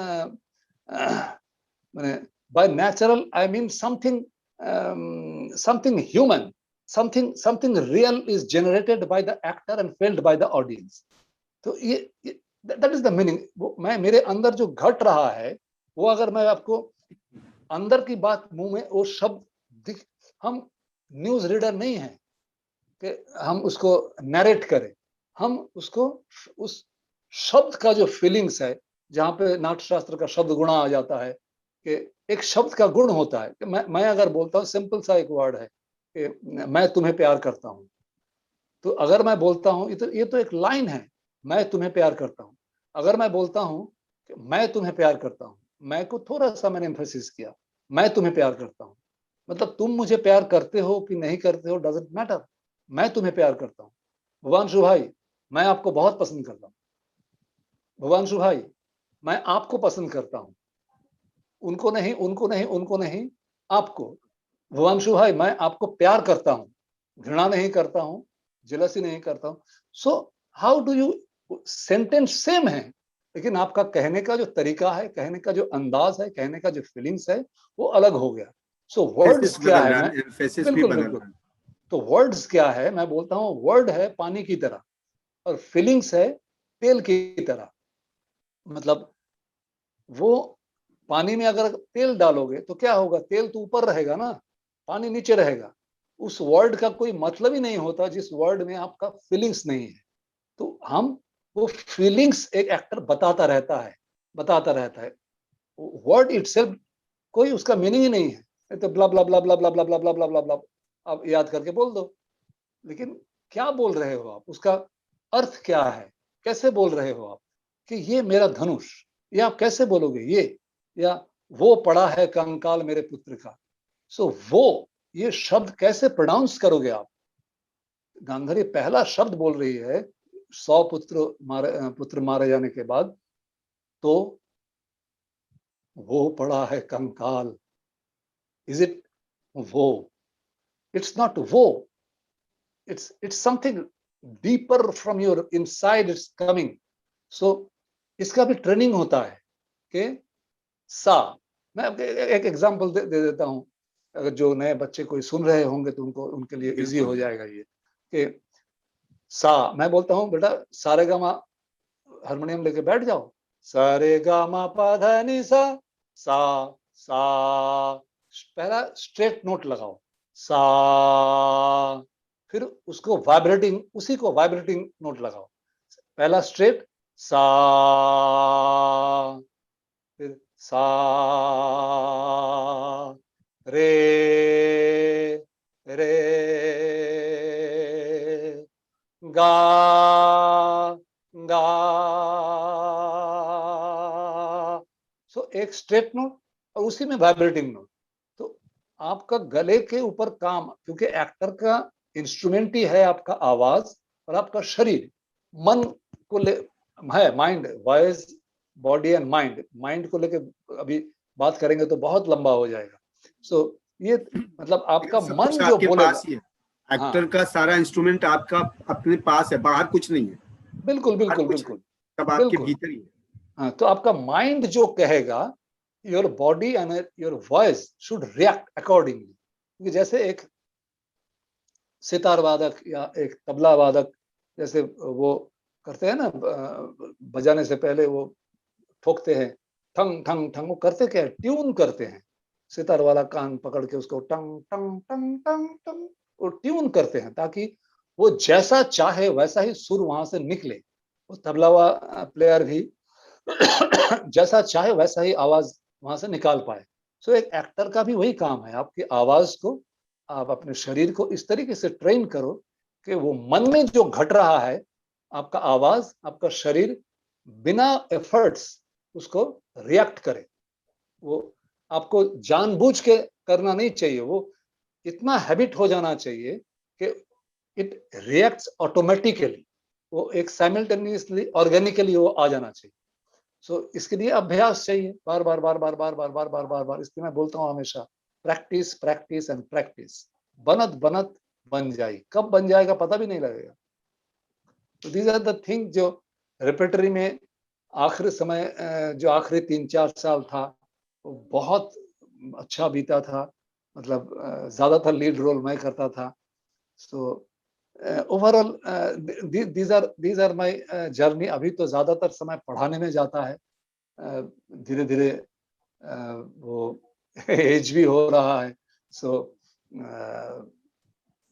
मैंने, by natural I mean something, something human, something real is generated by the actor and felt by the audience. तो ये that is the meaning। वो मैं, मेरे अंदर जो घट रहा है, वो अगर मैं आपको अंदर की बात मुंह में वो शब्द दिख, हम न्यूज रीडर नहीं है कि हम उसको नरेट करें। हम उसको, उस शब्द का जो फीलिंग्स है, जहां पे नाट्यशास्त्र का शब्द गुणा आ जाता है कि एक शब्द का गुण होता है कि मैं अगर बोलता हूँ, सिंपल सा एक वर्ड है कि मैं तुम्हें प्यार करता हूँ। तो अगर मैं बोलता हूँ, ये तो एक लाइन है, मैं तुम्हें प्यार करता हूँ। अगर मैं बोलता हूँ कि मैं तुम्हें प्यार करता हूँ, मैं को थोड़ा सा मैंने एम्फेसिस किया, मैं तुम्हें प्यार करता हूँ, मतलब तुम मुझे प्यार करते हो कि नहीं करते हो डजंट मैटर, मैं तुम्हें प्यार करता हूँ। भुवनाशु भाई, मैं आपको बहुत पसंद करता हूँ। भुवनाशु भाई, मैं आपको पसंद करता हूँ। उनको नहीं, उनको नहीं, उनको नहीं, आपको। भुवनाशु भाई, मैं आपको प्यार करता हूँ, घृणा नहीं करता हूँ, जेलसी नहीं करता हूँ। So how do you, sentence same है, लेकिन आपका कहने का जो तरीका है, कहने का जो अंदाज है, कहने का जो फीलिंग्स है, वो अलग हो गया। सो वर्ड्स क्या है, मैं बिल्कुल बिल्कुल। तो वर्ड्स क्या है, मैं बोलता हूँ वर्ड है पानी की तरह, और फीलिंग्स है तेल की तरह। मतलब वो पानी में अगर तेल डालोगे तो क्या होगा, तेल तो ऊपर रहेगा ना, पानी नीचे रहेगा। उस वर्ड का कोई मतलब ही नहीं होता जिस वर्ड में आपका फीलिंग्स नहीं है। तो हम वो फीलिंग्स एक एक्टर बताता रहता है, बताता रहता है। वर्ड इटसेल्फ कोई उसका मीनिंग ही नहीं है, तो ब्ला ब्ला ब्ला ब्ला ब्ला ब्ला ब्ला ब्ला ब्ला ब्ला ब्ला आप याद करके बोल दो। लेकिन क्या बोल रहे हो आप, उसका अर्थ क्या है, कैसे बोल रहे हो आप कि ये मेरा धनुष, ये आप कैसे बोलोगे ये, या वो पड़ा है कंकाल मेरे पुत्र का। सो वो, ये शब्द कैसे प्रोनाउंस करोगे आप? गांधारी पहला शब्द बोल रही है 100 पुत्र मारे जाने के बाद, तो वो पड़ा है कंकाल। इज इट वो? इट्स नॉट वो, it's something deeper from your inside, it's coming. So इसका भी ट्रेनिंग होता है कि सा। मैं एक एग्जांपल दे देता हूँ, अगर जो नए बच्चे कोई सुन रहे होंगे तो उनको, उनके लिए इजी हो जाएगा ये कि सा, मैं बोलता हूँ बेटा सारेगामा हारमोनियम लेके बैठ जाओ, सारेगामा पा धा नि सा, सा, पहला स्ट्रेट नोट लगाओ, सा, फिर उसको वाइब्रेटिंग, उसी को वाइब्रेटिंग नोट लगाओ, पहला स्ट्रेट सा, फिर सा, रे, रे, गा, गा, सो एक स्ट्रेट नोट और उसी में वाइब्रेटिंग नोट। तो आपका गले के ऊपर काम, क्योंकि एक्टर का इंस्ट्रूमेंट ही है आपका आवाज और आपका शरीर, मन को ले है, mind, voice, body and mind, mind को लेके अभी बात करेंगे तो बहुत लंबा हो जाएगा। सो ये मतलब आपका सब मन कुछ जो आपके बोलेगा, पास ही है, हाँ एक्टर का सारा इंस्ट्रूमेंट आपका अपने पास है, बाहर कुछ नहीं है, बिल्कुल बाहर बिल्कुल कुछ नहीं, बिल्कुल सब आपके बिल्कुल। भीतर ही है। हाँ, तो आपका माइंड जो कहेगा, your body and your voice should react accordingly. क्योंकि जैसे एक सितार वादक या एक तबला वादक, जैसे वो करते हैं ना, बजाने से पहले वो ठोकते हैं, ठंग ठंग ठंग, वो करते क्या है, ट्यून करते हैं। सितार वाला कान पकड़ के उसको टंग टंग टंग टंग टंग, वो ट्यून करते हैं ताकि वो जैसा चाहे वैसा ही सुर वहां से निकले। उस तबला प्लेयर भी जैसा चाहे वैसा ही आवाज वहां से निकाल पाए। सो एक एक्टर का भी वही काम है, आपकी आवाज को, आप अपने शरीर को इस तरीके से ट्रेन करो कि वो मन में जो घट रहा है, आपका आवाज, आपका शरीर बिना एफर्ट्स उसको रिएक्ट करे। वो आपको जानबूझ के करना नहीं चाहिए, वो इतना हैबिट हो जाना चाहिए कि इट रिएक्ट्स ऑटोमेटिकली, वो एक साइमल्टेनियसली ऑर्गेनिकली वो आ जाना चाहिए। सो इसके लिए अभ्यास चाहिए, बार बार बार बार बार बार बार बार बार बार, इसलिए मैं बोलता हूँ हमेशा प्रैक्टिस प्रैक्टिस एंड प्रैक्टिस, बनत बनत बन जाए, कब बन जाएगा पता भी नहीं लगेगा। तो दीज आर द थिंग जो रेपेटरी में आखिरी समय, जो आखिरी 3-4 साल था वो बहुत अच्छा बीता था। मतलब ज्यादातर लीड रोल मैं करता था। So overall these are my journey. अभी तो ज्यादातर समय पढ़ाने में जाता है, धीरे धीरे वो एज भी हो रहा है। सो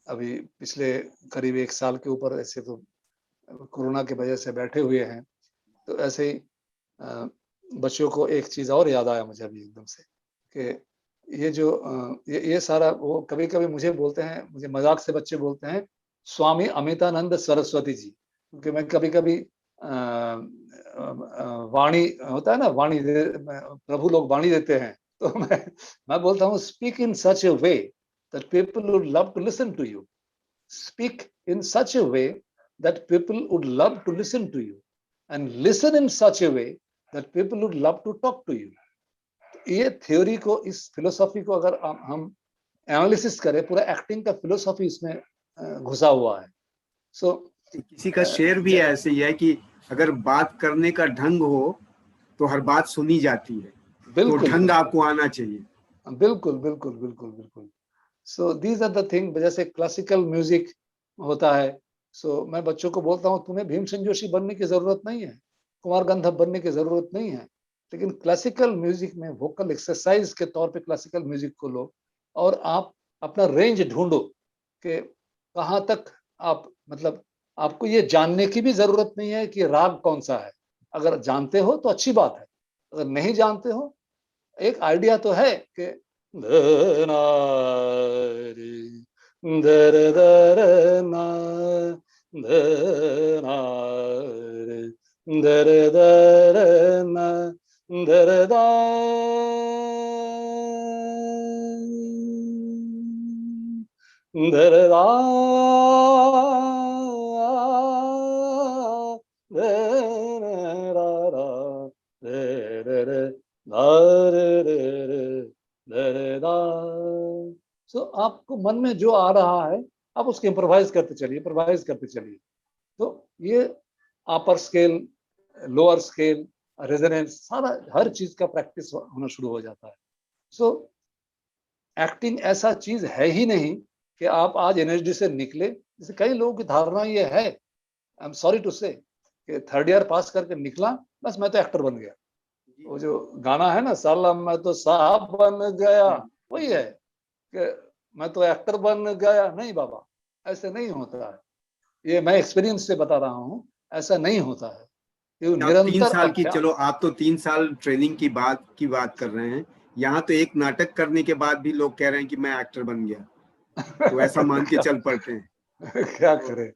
अभी पिछले करीब 1 साल के ऊपर ऐसे तो कोरोना की वजह से बैठे हुए हैं। तो ऐसे ही बच्चों को एक चीज और याद आया मुझे अभी एकदम से, कि ये जो ये सारा, वो कभी कभी मुझे बोलते हैं, मुझे मजाक से बच्चे बोलते हैं स्वामी अमितानंद सरस्वती जी, क्योंकि मैं कभी कभी वाणी होता है ना, वाणी प्रभु लोग वाणी देते हैं, तो मैं बोलता हूँ speak in such a way that people would love to listen to you, speak in such a way that people would love to listen to you, and listen in such a way that people would love to talk to you. ये theory को, इस philosophy को अगर हम analysis करें, पूरा acting का philosophy इसमें घुसा हुआ है। सो किसी का शेर भी ऐसे ही है कि अगर बात करने का ढंग हो तो हर बात सुनी जाती है, तो बिल्कुल ढंग बिल्कुल आपको आना चाहिए। बिल्कुल बिल्कुल बिल्कुल बिल्कुल। So these are the thing, जैसे क्लासिकल म्यूजिक होता है। सो मैं बच्चों को बोलता हूँ तुम्हें भीमसेन जोशी बनने की जरूरत नहीं है, कुमार गंधर्व बनने की जरूरत नहीं है, लेकिन क्लासिकल म्यूजिक में वोकल एक्सरसाइज के तौर पे क्लासिकल म्यूजिक को लो और आप अपना रेंज ढूंढो कि कहाँ तक आप, मतलब आपको ये जानने की भी जरूरत नहीं है कि राग कौन सा है। अगर जानते हो तो अच्छी बात है, अगर नहीं जानते हो एक आइडिया तो है कि दर दर ना, दर दर ना, दर दा, दर दा, सो आपको मन में जो आ रहा है आप उसके इम्प्रोवाइज करते चलिए, इम्प्रोवाइज करते चलिए। तो ये अपर स्केल, लोअर स्केल, रेजोनेंस, सारा हर चीज का प्रैक्टिस होना शुरू हो जाता है। सो एक्टिंग ऐसा चीज है ही नहीं कि आप आज एनएसडी से निकले। जैसे कई लोगों की धारणा ये है आई एम सॉरी टू से कि थर्ड ईयर पास करके निकला, बस मैं तो एक्टर बन गया। वो जो गाना है ना, साला मैं तो साहब बन गया, वही है कि मैं तो एक्टर बन गया। नहीं बाबा, ऐसे नहीं होता है। ये मैं एक्सपीरियंस से बता रहा हूँ, ऐसा नहीं होता है। ये आप तीन निरंतर साल की, अभ्यास। चलो आप तो 3 साल ट्रेनिंग की बात कर रहे हैं। यहाँ तो एक नाटक करने के बाद भी लोग कह रहे हैं कि मैं एक्टर बन गया, तो ऐसा मान के क्या, चल पड़ते हैं। क्या तो करे।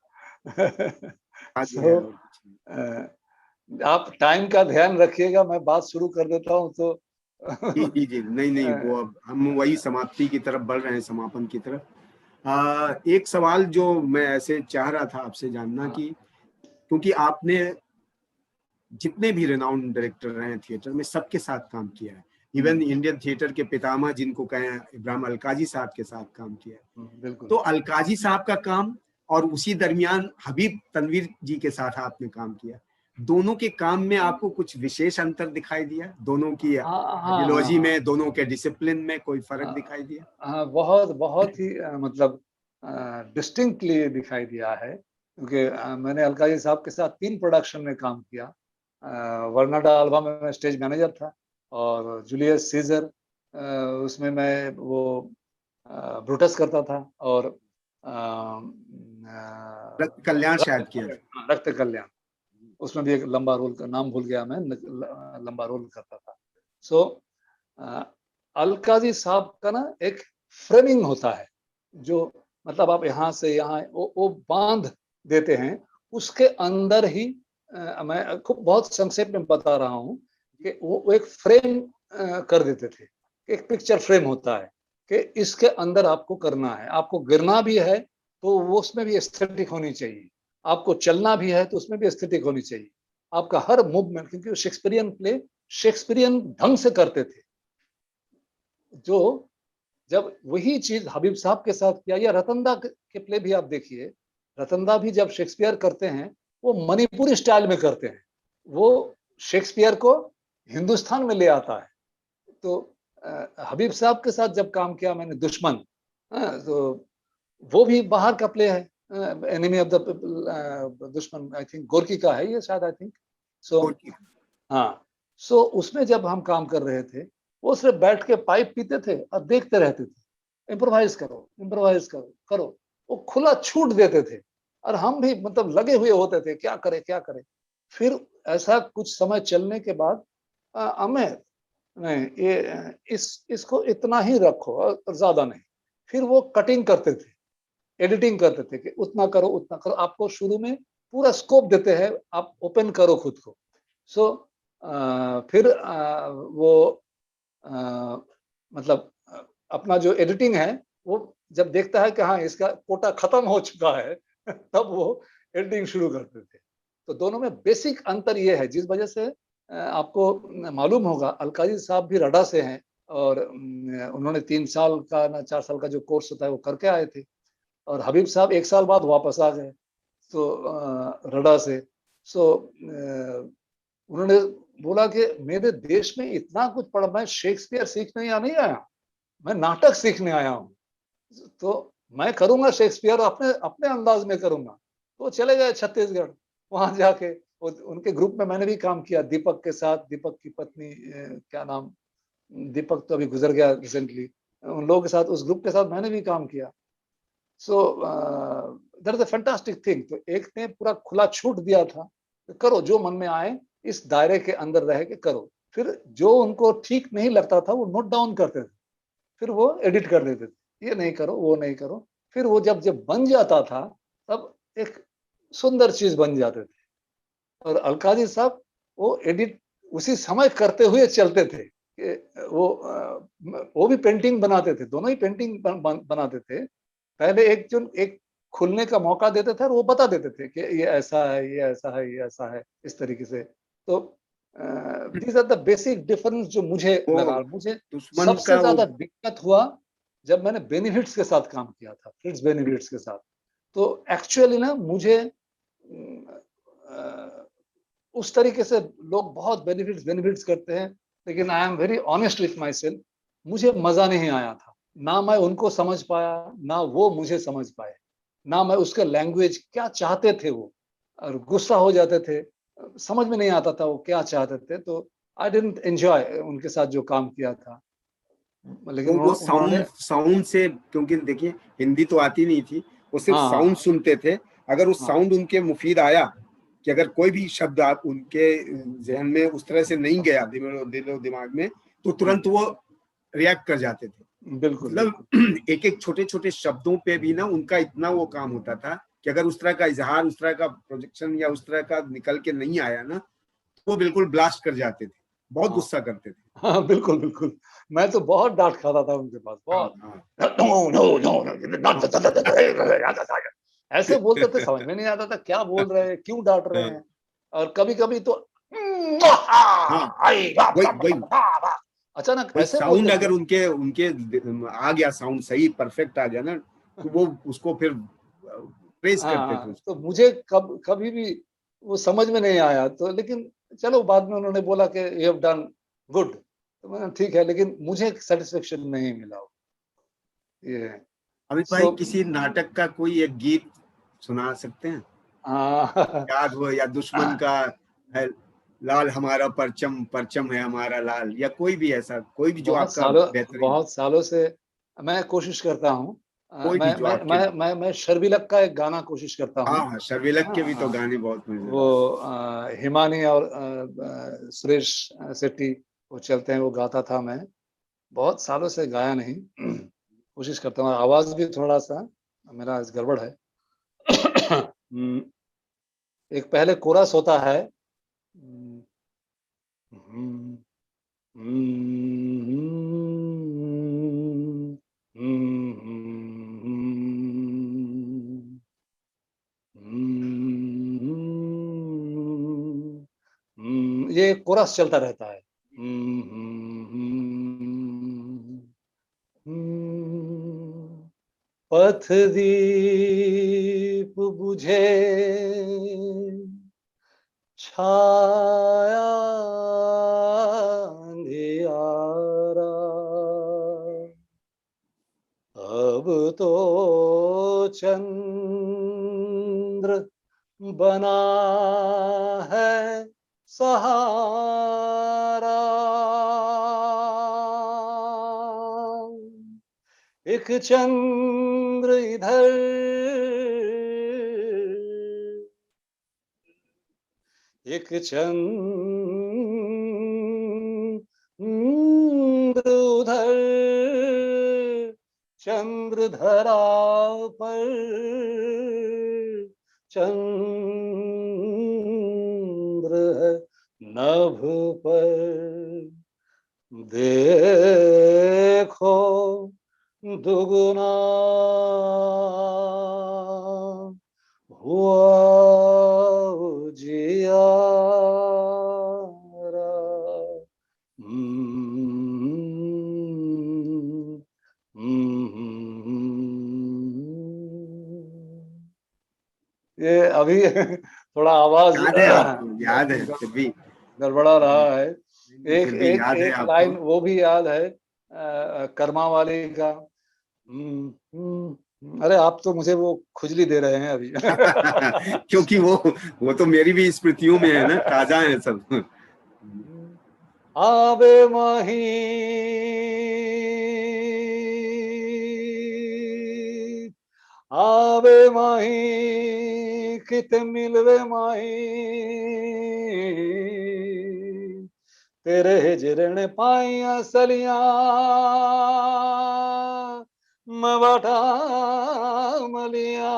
आज सो है और कुछ नहीं। आप टाइम का ध्यान रखिएगा, मैं बात शुरू कर देता हूँ तो जी जी जी, नहीं नहीं, वो अब हम वही समाप्ति की तरफ बढ़ रहे हैं, समापन की तरफ। एक सवाल जो मैं ऐसे चाह रहा था आपसे जानना कि क्योंकि आपने जितने भी रिनाउंड डायरेक्टर रहे हैं थिएटर में, सबके साथ काम किया है। इवन इंडियन थिएटर के पितामह जिनको कहें, इब्राहिम अलकाजी साहब के साथ काम किया है। बिल्कुल। तो अलकाजी साहब का काम और उसी दरमियान हबीब तनवीर जी के साथ आपने काम किया, दोनों के काम में आपको कुछ विशेष अंतर दिखाई दिया? दोनों की आइडियोलॉजी में, दोनों के डिसिप्लिन में कोई फर्क दिखाई दिया? हाँ, बहुत बहुत ही मतलब डिस्टिंक्टली दिखाई दिया है, क्योंकि मैंने अलकाजी साहब के साथ 3 प्रोडक्शन में काम किया। वर्नाडा अल्बा में मैं स्टेज मैनेजर था, और जूलियस सीजर उसमें मैं वो ब्रूटस करता था, और रक्त कल्याण शायद किया था। रक्त कल्याण, उसमें भी एक लंबा रोल का नाम भूल गया मैं, लंबा रोल करता था। सो अलकाजी साहब का ना एक फ्रेमिंग होता है, जो मतलब आप यहाँ से यहाँ वो बांध देते हैं, उसके अंदर ही मैं खूब बहुत संक्षेप में बता रहा हूँ कि वो एक फ्रेम कर देते थे। एक पिक्चर फ्रेम होता है कि इसके अंदर आपको करना है, आपको गिरना भी है तो वो उसमें भी एस्थेटिक होनी चाहिए, आपको चलना भी है तो उसमें भी एस्थेटिक होनी चाहिए, आपका हर मूवमेंट, क्योंकि शेक्सपियरियन प्ले शेक्सपियरियन ढंग से करते थे। जो जब वही चीज हबीब साहब के साथ किया, या रतनदा के प्ले भी आप देखिए, रतनदा भी जब शेक्सपियर करते हैं वो मणिपुरी स्टाइल में करते हैं, वो शेक्सपियर को हिंदुस्तान में ले आता है। तो हबीब साहब के साथ जब काम किया मैंने दुश्मन, तो वो भी बाहर का प्ले है, एनिमी ऑफ द दुश्मन, आई थिंक गोरकी का है ये शायद, आई थिंक सो। हाँ, सो उसमें जब हम काम कर रहे थे, वो सिर्फ बैठ के पाइप पीते थे और देखते रहते थे, इम्प्रोवाइज करो, इम्प्रोवाइज करो, करो। वो खुला छूट देते थे, और हम भी मतलब लगे हुए होते थे, क्या करें क्या करें। फिर ऐसा कुछ समय चलने के बाद हमें नहीं, ये इसको इतना ही रखो और ज्यादा नहीं। फिर वो कटिंग करते थे, एडिटिंग करते थे कि उतना करो उतना करो, आपको शुरू में पूरा स्कोप देते हैं, आप ओपन करो खुद को। सो फिर वो मतलब अपना जो एडिटिंग है, वो जब देखता है कि हाँ इसका कोटा खत्म हो चुका है तब वो एडिटिंग शुरू करते थे। तो दोनों में बेसिक अंतर ये है, जिस वजह से आपको मालूम होगा अलकाजी साहब भी रडा से हैं, और उन्होंने 3 साल का ना 4 साल का जो कोर्स होता है वो करके आए थे, और हबीब साहब 1 साल बाद वापस आ गए तो रडा से। सो उन्होंने बोला कि मेरे देश में इतना कुछ पढ़ा, मैं शेक्सपियर सीखने या नहीं आया, मैं नाटक सीखने आया हूँ, तो मैं करूंगा शेक्सपियर अपने अपने अंदाज में करूंगा। तो चले गए छत्तीसगढ़, वहां जाके उनके ग्रुप में मैंने भी काम किया, दीपक के साथ, दीपक की पत्नी क्या नाम, दीपक तो अभी गुजर गया रिसेंटली, उन लोगों के साथ, उस ग्रुप के साथ मैंने भी काम किया। So that is a fantastic thing. तो एक ने पूरा खुला छूट दिया था, करो जो मन में आए, इस दायरे के अंदर रह के करो। फिर जो उनको ठीक नहीं लगता था वो नोट डाउन करते थे, फिर वो एडिट कर देते थे, ये नहीं करो वो नहीं करो। फिर वो जब जब बन जाता था तब एक सुंदर चीज बन जाते थे। और अलकाजी साहब वो एडिट उसी समय करते हुए चलते थे कि वो भी पेंटिंग बनाते थे, दोनों ही पेंटिंग बनाते थे। पहले एक खुलने का मौका देते थे और वो बता देते थे कि ये ऐसा है, ये ऐसा है, ये ऐसा है, इस तरीके से। तो these are the basic difference जो मुझे वो लगा। मुझे दुश्मन सबसे का वो ज्यादा दिक्कत हुआ जब मैंने बेनिफिट्स के साथ काम किया था, फ्रिट्ज बेनिफिट्स के साथ। तो एक्चुअली ना मुझे उस तरीके से लोग बहुत बेनिफिट्स बेनिफिट्स करते हैं, लेकिन I am very honest with my self, मुझे मजा नहीं आया था। ना मैं उनको समझ पाया, ना वो मुझे समझ पाए, ना मैं उसके लैंग्वेज क्या चाहते थे वो। और गुस्सा हो जाते थे, समझ में नहीं आता था वो क्या चाहते थे। तो आई डिडंट एंजॉय उनके साथ जो काम किया था, तो लेकिन वो उन्होंने। साउंड साउंड से, क्योंकि देखिए हिंदी तो आती नहीं थी, वो सिर्फ हाँ साउंड हाँ सुनते थे। अगर उस हाँ साउंड उनके मुफीद आया, कि अगर कोई भी शब्द आप उनके जहन में उस तरह से नहीं गया, दिलो दिमाग में, तो हाँ, तुरंत वो रिएक्ट कर जाते थे। बिल्कुल बिल्कुल। मतलब एक एक छोटे छोटे शब्दों पे भी ना उनका इतना वो काम होता था कि अगर उस तरह का इजहार, उस तरह का प्रोजेक्शन या उस तरह का निकल के नहीं आया ना, तो वो बिल्कुल ब्लास्ट कर जाते थे, बहुत हाँ गुस्सा करते थे। हाँ, बिल्कुल बिल्कुल। मैं तो बहुत डांट खाता था उनके पास, हाँ बहुत। हाँ नो नो नो, हाँ ऐसे बोलते थे, समझ में नहीं आता था क्या बोल रहे हैं, क्यों डांट रहे हैं। और कभी कभी तो हाँ, वही वही अचानक वही ऐसे बोलते साउंड थे। अगर उनके उनके आ गया, साउंड सही परफेक्ट आ गया ना, तो वो उसको फिर प्रेस करते थे हाँ, उसको। तो मुझे कभी भी वो समझ में नहीं आया, तो लेकिन चलो बाद में उन्होंने बोला कि यू हैव डन गुड, तो मैंने ठीक है, लेकिन मुझे सेटिस्फेक्शन नहीं मिला वो, ये है। अमित भाई, सो किसी नाटक का कोई एक गीत सुना सकते हैं, हाँ याद हो, या दुश्मन का है, लाल हमारा परचम, परचम है हमारा लाल, या कोई भी ऐसा, कोई भी जो आपका बेहतरीन, बहुत सालों से मैं कोशिश करता हूँ। कोई भी जो आपके। मैं शर्मिलक का एक गाना कोशिश करता हाँ हूँ। हाँ, शर्विलक के भी तो हाँ, गाने बहुत वो मजेदार। हिमानी और सुरेश शेट्टी वो चलते हैं, वो गाता था। मैं बहुत सालों से गाया नहीं, कोशिश करता हूँ। आवाज भी थोड़ा सा मेरा आज गड़बड़ है। हम्म, एक पहले कोरस होता है। हम्म, हम्म, हम्म, हम्म, ये कोरस चलता रहता है। पथ दीप बुझे, छाया अंधियारा, अब तो चंद्र बना है सहारा, एक चंद्र इधर, एक चंद्र उधर, चंद्र धरा पर, चंद्र है नभ पर, देखो दुगुना हुआ उजियारा। हम्म, ये अभी थोड़ा आवाज याद है आपको, याद है फिर भी? गड़बड़ा रहा है। एक फिर भी एक याद है एक आपको? लाइन वो भी याद है, कर्मा वाली का। अरे आप तो मुझे वो खुजली दे रहे हैं अभी। क्योंकि वो तो मेरी भी स्मृतियों में है ना, ताजा है सब। आवे माही, आवे माही, कित मिलवे माही, तेरे हिजरन पाइया सलियां, मवाठा मलिया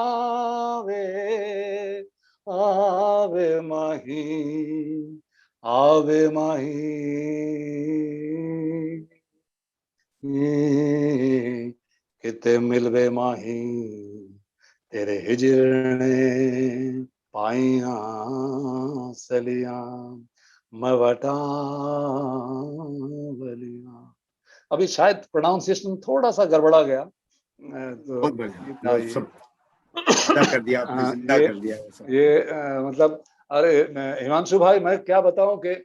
वे, आवे माही, आवे माही, किते मिलवे माही, तेरे हिजरने पाइया सलियां, मवटा बलिया। अभी शायद प्रोनाउंसिएशन थोड़ा सा गड़बड़ा गया, तो बहुत बढ़िया, ये था वो ये। सब जिंदा कर दिया आपने, जिंदा ये कर दिया वो सब। ये मतलब, अरे हिमांशु भाई, मैं क्या बताऊं कि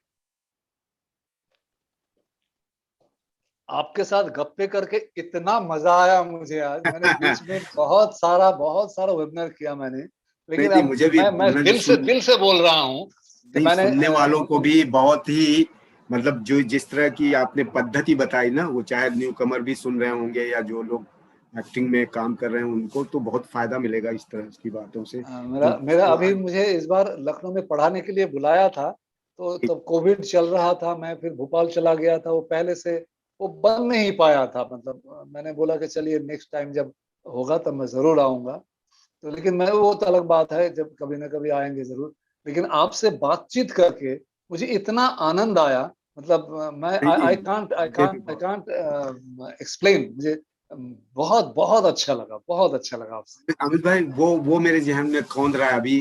आपके साथ गप्पे करके इतना मजा आया मुझे आज। मैंने बीच में बहुत सारा वेबिनार किया मैंने, लेकिन नहीं, अब मुझे भी मैं दिल से बोल रहा हूँ कि नहीं, मैंने सुनने वालों को भी बहुत ही मतलब जो जिस तरह की आपने पद्धति बताई ना, वो चाहे न्यू कमर भी सुन रहे होंगे या जो लोग एक्टिंग में काम कर रहे हैं उनको तो बहुत फायदा मिलेगा इस तरह की बातों से। मेरा मेरा अभी मुझे इस बार लखनऊ में पढ़ाने के लिए बुलाया था, तो तब कोविड चल रहा था, मैं फिर भोपाल चला गया था, वो पहले से वो बन नहीं पाया था। मतलब मैंने बोला कि चलिए नेक्स्ट टाइम जब होगा तब मैं जरूर आऊंगा। तो लेकिन मैं वो तो अलग बात है, जब कभी ना कभी आएंगे जरूर। लेकिन आपसे बातचीत करके मुझे इतना आनंद आया, मतलब मैं नहीं आई नहीं, कांट आई मुझे भी कांट आई कांट एक्सप्लेन। मुझे बहुत बहुत अच्छा लगा, बहुत अच्छा लगा आपसे। अमित भाई, वो मेरे जहन में कौंध रहा है अभी,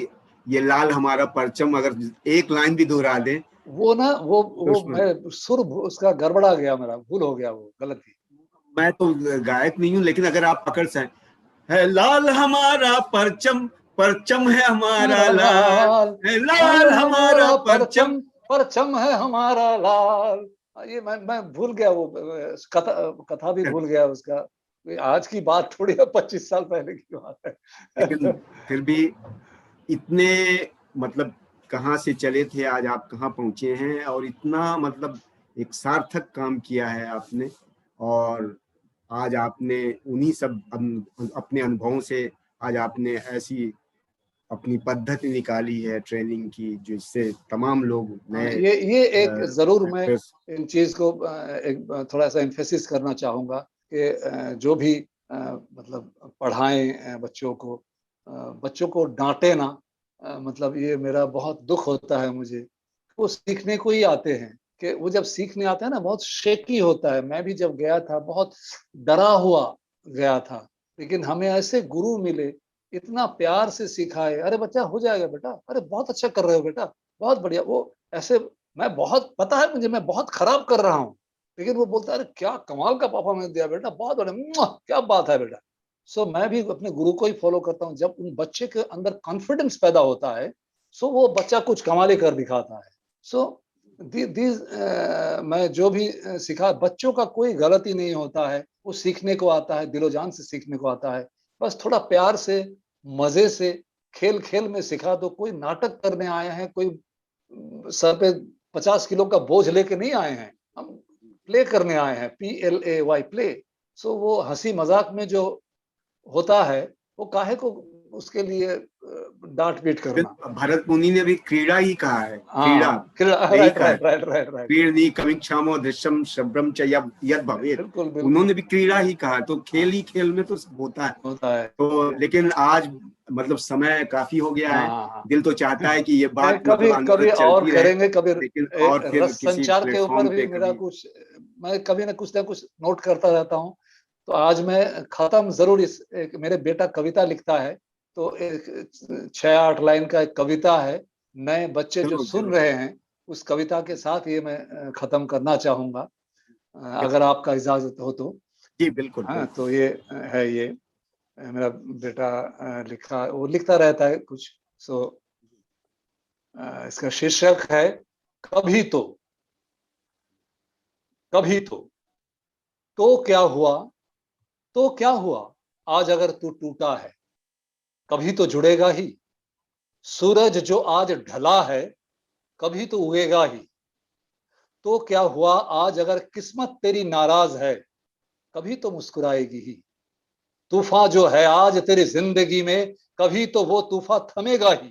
ये लाल हमारा परचम अगर एक लाइन भी दोहरा दे वो ना तो वो उसमें। मैं सुर उसका गड़बड़ा गया, मेरा भूल हो गया, वो गलती। मैं तो गायक नहीं हूँ, लेकिन अगर आप पकड़ सकें, है लाल हमारा परचम, परचम है हमारा हमारा लाल, लाल, है लाल लाल हमारा हमारा परचम। परचम, परचम है हमारा लाल। ये मैं भूल गया, वो कथा कथा भी भूल गया उसका। ये आज की बात थोड़ी है, 25 साल पहले की बात लेकिन है। फिर भी इतने मतलब कहाँ से चले थे, आज आप कहाँ पहुंचे हैं, और इतना मतलब एक सार्थक काम किया है आपने। और आज आपने उन्हीं सब अपने अनुभवों से आज आपने ऐसी अपनी पद्धति निकाली है ट्रेनिंग की, जिससे तमाम लोग नए ये एक जरूर मैं एक्टर्स। इन चीज को एक थोड़ा सा एम्फेसिस करना चाहूंगा कि जो भी मतलब पढ़ाएं बच्चों को, बच्चों को डांटे ना। मतलब ये मेरा बहुत दुख होता है मुझे। वो सीखने को ही आते हैं, कि वो जब सीखने आते हैं ना बहुत शेकी होता है। मैं भी जब गया था बहुत डरा हुआ गया था, लेकिन हमें ऐसे गुरु मिले, इतना प्यार से सिखाए, अरे बच्चा हो जाएगा बेटा, अरे बहुत अच्छा कर रहे हो बेटा, बहुत बढ़िया। वो ऐसे, मैं बहुत पता है मुझे, मैं बहुत खराब कर रहा हूँ, लेकिन वो बोलता है अरे क्या कमाल का परफॉर्मेंस दिया बेटा, बहुत बढ़िया, क्या बात है बेटा। सो मैं भी अपने गुरु को ही फॉलो करता हूँ। जब उन बच्चे के अंदर कॉन्फिडेंस पैदा होता है, सो वो बच्चा कुछ कमाल ही कर दिखाता है। सो मैं जो भी सिखा, बच्चों का कोई गलती नहीं होता है, वो सीखने को आता है, दिलो जान से सीखने को आता है। बस थोड़ा प्यार से, मजे से, खेल खेल में सिखा दो। कोई नाटक करने आए हैं, कोई सर पे 50 किलो का बोझ लेके नहीं आए हैं हम, प्ले करने आए हैं, PLAY प्ले। सो वो हंसी मजाक में जो होता है, वो काहे को उसके लिए डांट पीट करना। भरत मुनि ने भी क्रीड़ा ही कहा है, क्रीड़ा हाँ, यही राइट कहा है, राइट राइट राइट राइट। क्रीडनी कमिक्षामो दृश्यम शब्रम च यद भवेत। बिल्कुल बिल्कुल उन्होंने भी क्रीड़ा ही कहा, तो खेल हाँ, ही खेल में तो सब होता है। होता है। तो लेकिन आज मतलब समय काफी हो गया हाँ है, हाँ हाँ। दिल तो चाहता है कि ये नहीं, बात कभी मतलब कभी अनवरत और चलती रहे, करेंगे कभी। लेकिन और फिर रस किसी संचार के प्लेटफॉर्म ऊपर भी पे मेरा कभी। कुछ, मैं कभी ना कुछ नोट करता रहता हूँ। तो आज मैं खत्म जरूर इस, एक मेरे बेटा कविता लिखता है, तो एक 6-8 लाइन का एक कविता है। नए बच्चे जो जरूर सुन जरूर। रहे हैं, उस कविता के साथ ये मैं खत्म करना चाहूंगा, क्या? अगर आपका इजाजत हो तो। जी बिल्कुल हाँ, बिल्कुल। तो ये है, ये मेरा बेटा लिखा, वो लिखता रहता है कुछ। सो इसका शीर्षक है कभी तो। कभी तो क्या हुआ, तो क्या हुआ, आज अगर तू टूटा है, कभी तो जुड़ेगा ही। सूरज जो आज ढला है, कभी तो उगेगा ही। तो क्या हुआ, आज अगर किस्मत तेरी नाराज है, कभी तो मुस्कुराएगी ही। तूफान जो है आज तेरी जिंदगी में, कभी तो वो तूफान थमेगा ही।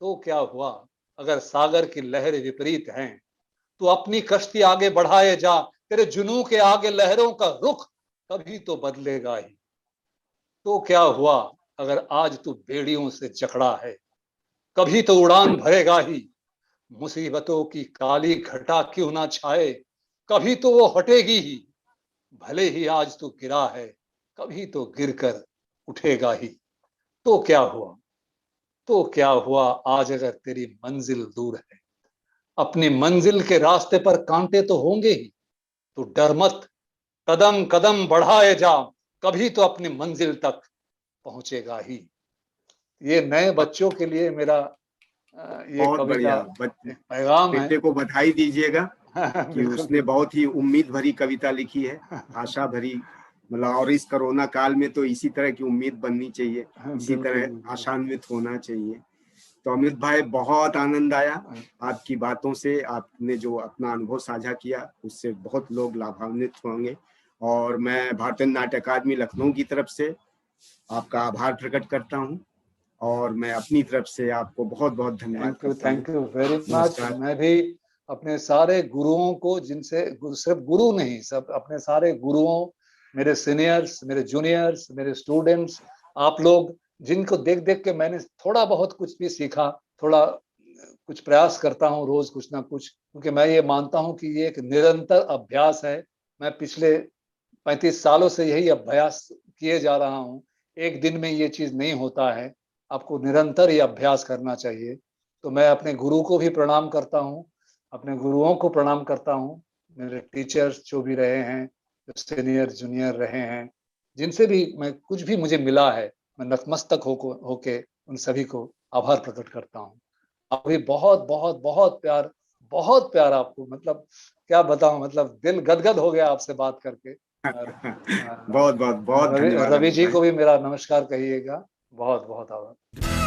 तो क्या हुआ, अगर सागर की लहरें विपरीत हैं, तू अपनी कश्ती आगे बढ़ाए जा। तेरे जुनू के आगे लहरों का रुख कभी तो बदलेगा ही। तो क्या हुआ, अगर आज तू बेड़ियों से जकड़ा है, कभी तो उड़ान भरेगा ही। मुसीबतों की काली घटा क्यों ना छाए, कभी तो वो हटेगी ही। भले ही आज तू गिरा है, कभी तो गिरकर उठेगा ही। तो क्या हुआ, तो क्या हुआ, आज अगर तेरी मंजिल दूर है, अपनी मंजिल के रास्ते पर कांटे तो होंगे ही। तू डर मत, कदम कदम बढ़ाए जा, कभी तो अपनी मंजिल तक पहुंचेगा ही। ये नए बच्चों के लिए मेरा ये बहुत कविता बढ़िया। एक पैगाम है। बेटे को बधाई दीजिएगा कि बिल्कुल उसने बिल्कुल। बहुत ही उम्मीद भरी कविता लिखी है, आशा भरी मतलब और इस कोरोना काल में तो इसी तरह की उम्मीद बननी चाहिए, इसी तरह आशान्वित होना चाहिए। तो अमित भाई, बहुत आनंद आया आपकी बातों से। आपने जो अपना अनुभव साझा किया उससे बहुत लोग लाभान्वित होंगे, और मैं भारतीय नाट्य अकादमी लखनऊ की तरफ से आपका आभार प्रकट करता हूँ, और मैं अपनी तरफ से आपको बहुत बहुत धन्यवाद करता हूँ। Thank you very much. मैं भी अपने सारे गुरुओं को, जिनसे सिर्फ गुरु नहीं, सब अपने सारे गुरुओं, मेरे सीनियर्स, मेरे जूनियर्स, मेरे स्टूडेंट्स, आप लोग जिनको देख देख के मैंने थोड़ा बहुत कुछ भी सीखा, थोड़ा कुछ प्रयास करता हूँ रोज कुछ ना कुछ, क्योंकि मैं ये मानता हूँ कि ये एक निरंतर अभ्यास है। मैं पिछले 35 सालों से यही अभ्यास किए जा रहा हूँ। एक दिन में ये चीज नहीं होता है, आपको निरंतर ये अभ्यास करना चाहिए। तो मैं अपने गुरु को भी प्रणाम करता हूँ, अपने गुरुओं को प्रणाम करता हूँ, मेरे टीचर्स जो भी रहे हैं, जो सीनियर जूनियर रहे हैं, जिनसे भी मैं कुछ भी मुझे मिला है, मैं नतमस्तक होके उन सभी को आभार प्रकट करता हूँ। आप भी बहुत बहुत बहुत प्यार आपको, मतलब क्या बताऊं, मतलब दिल गदगद हो गया आपसे बात करके। बहुत बहुत बहुत धन्यवाद रवि अमित जी भाई। को भी मेरा नमस्कार कहिएगा। बहुत बहुत आभार।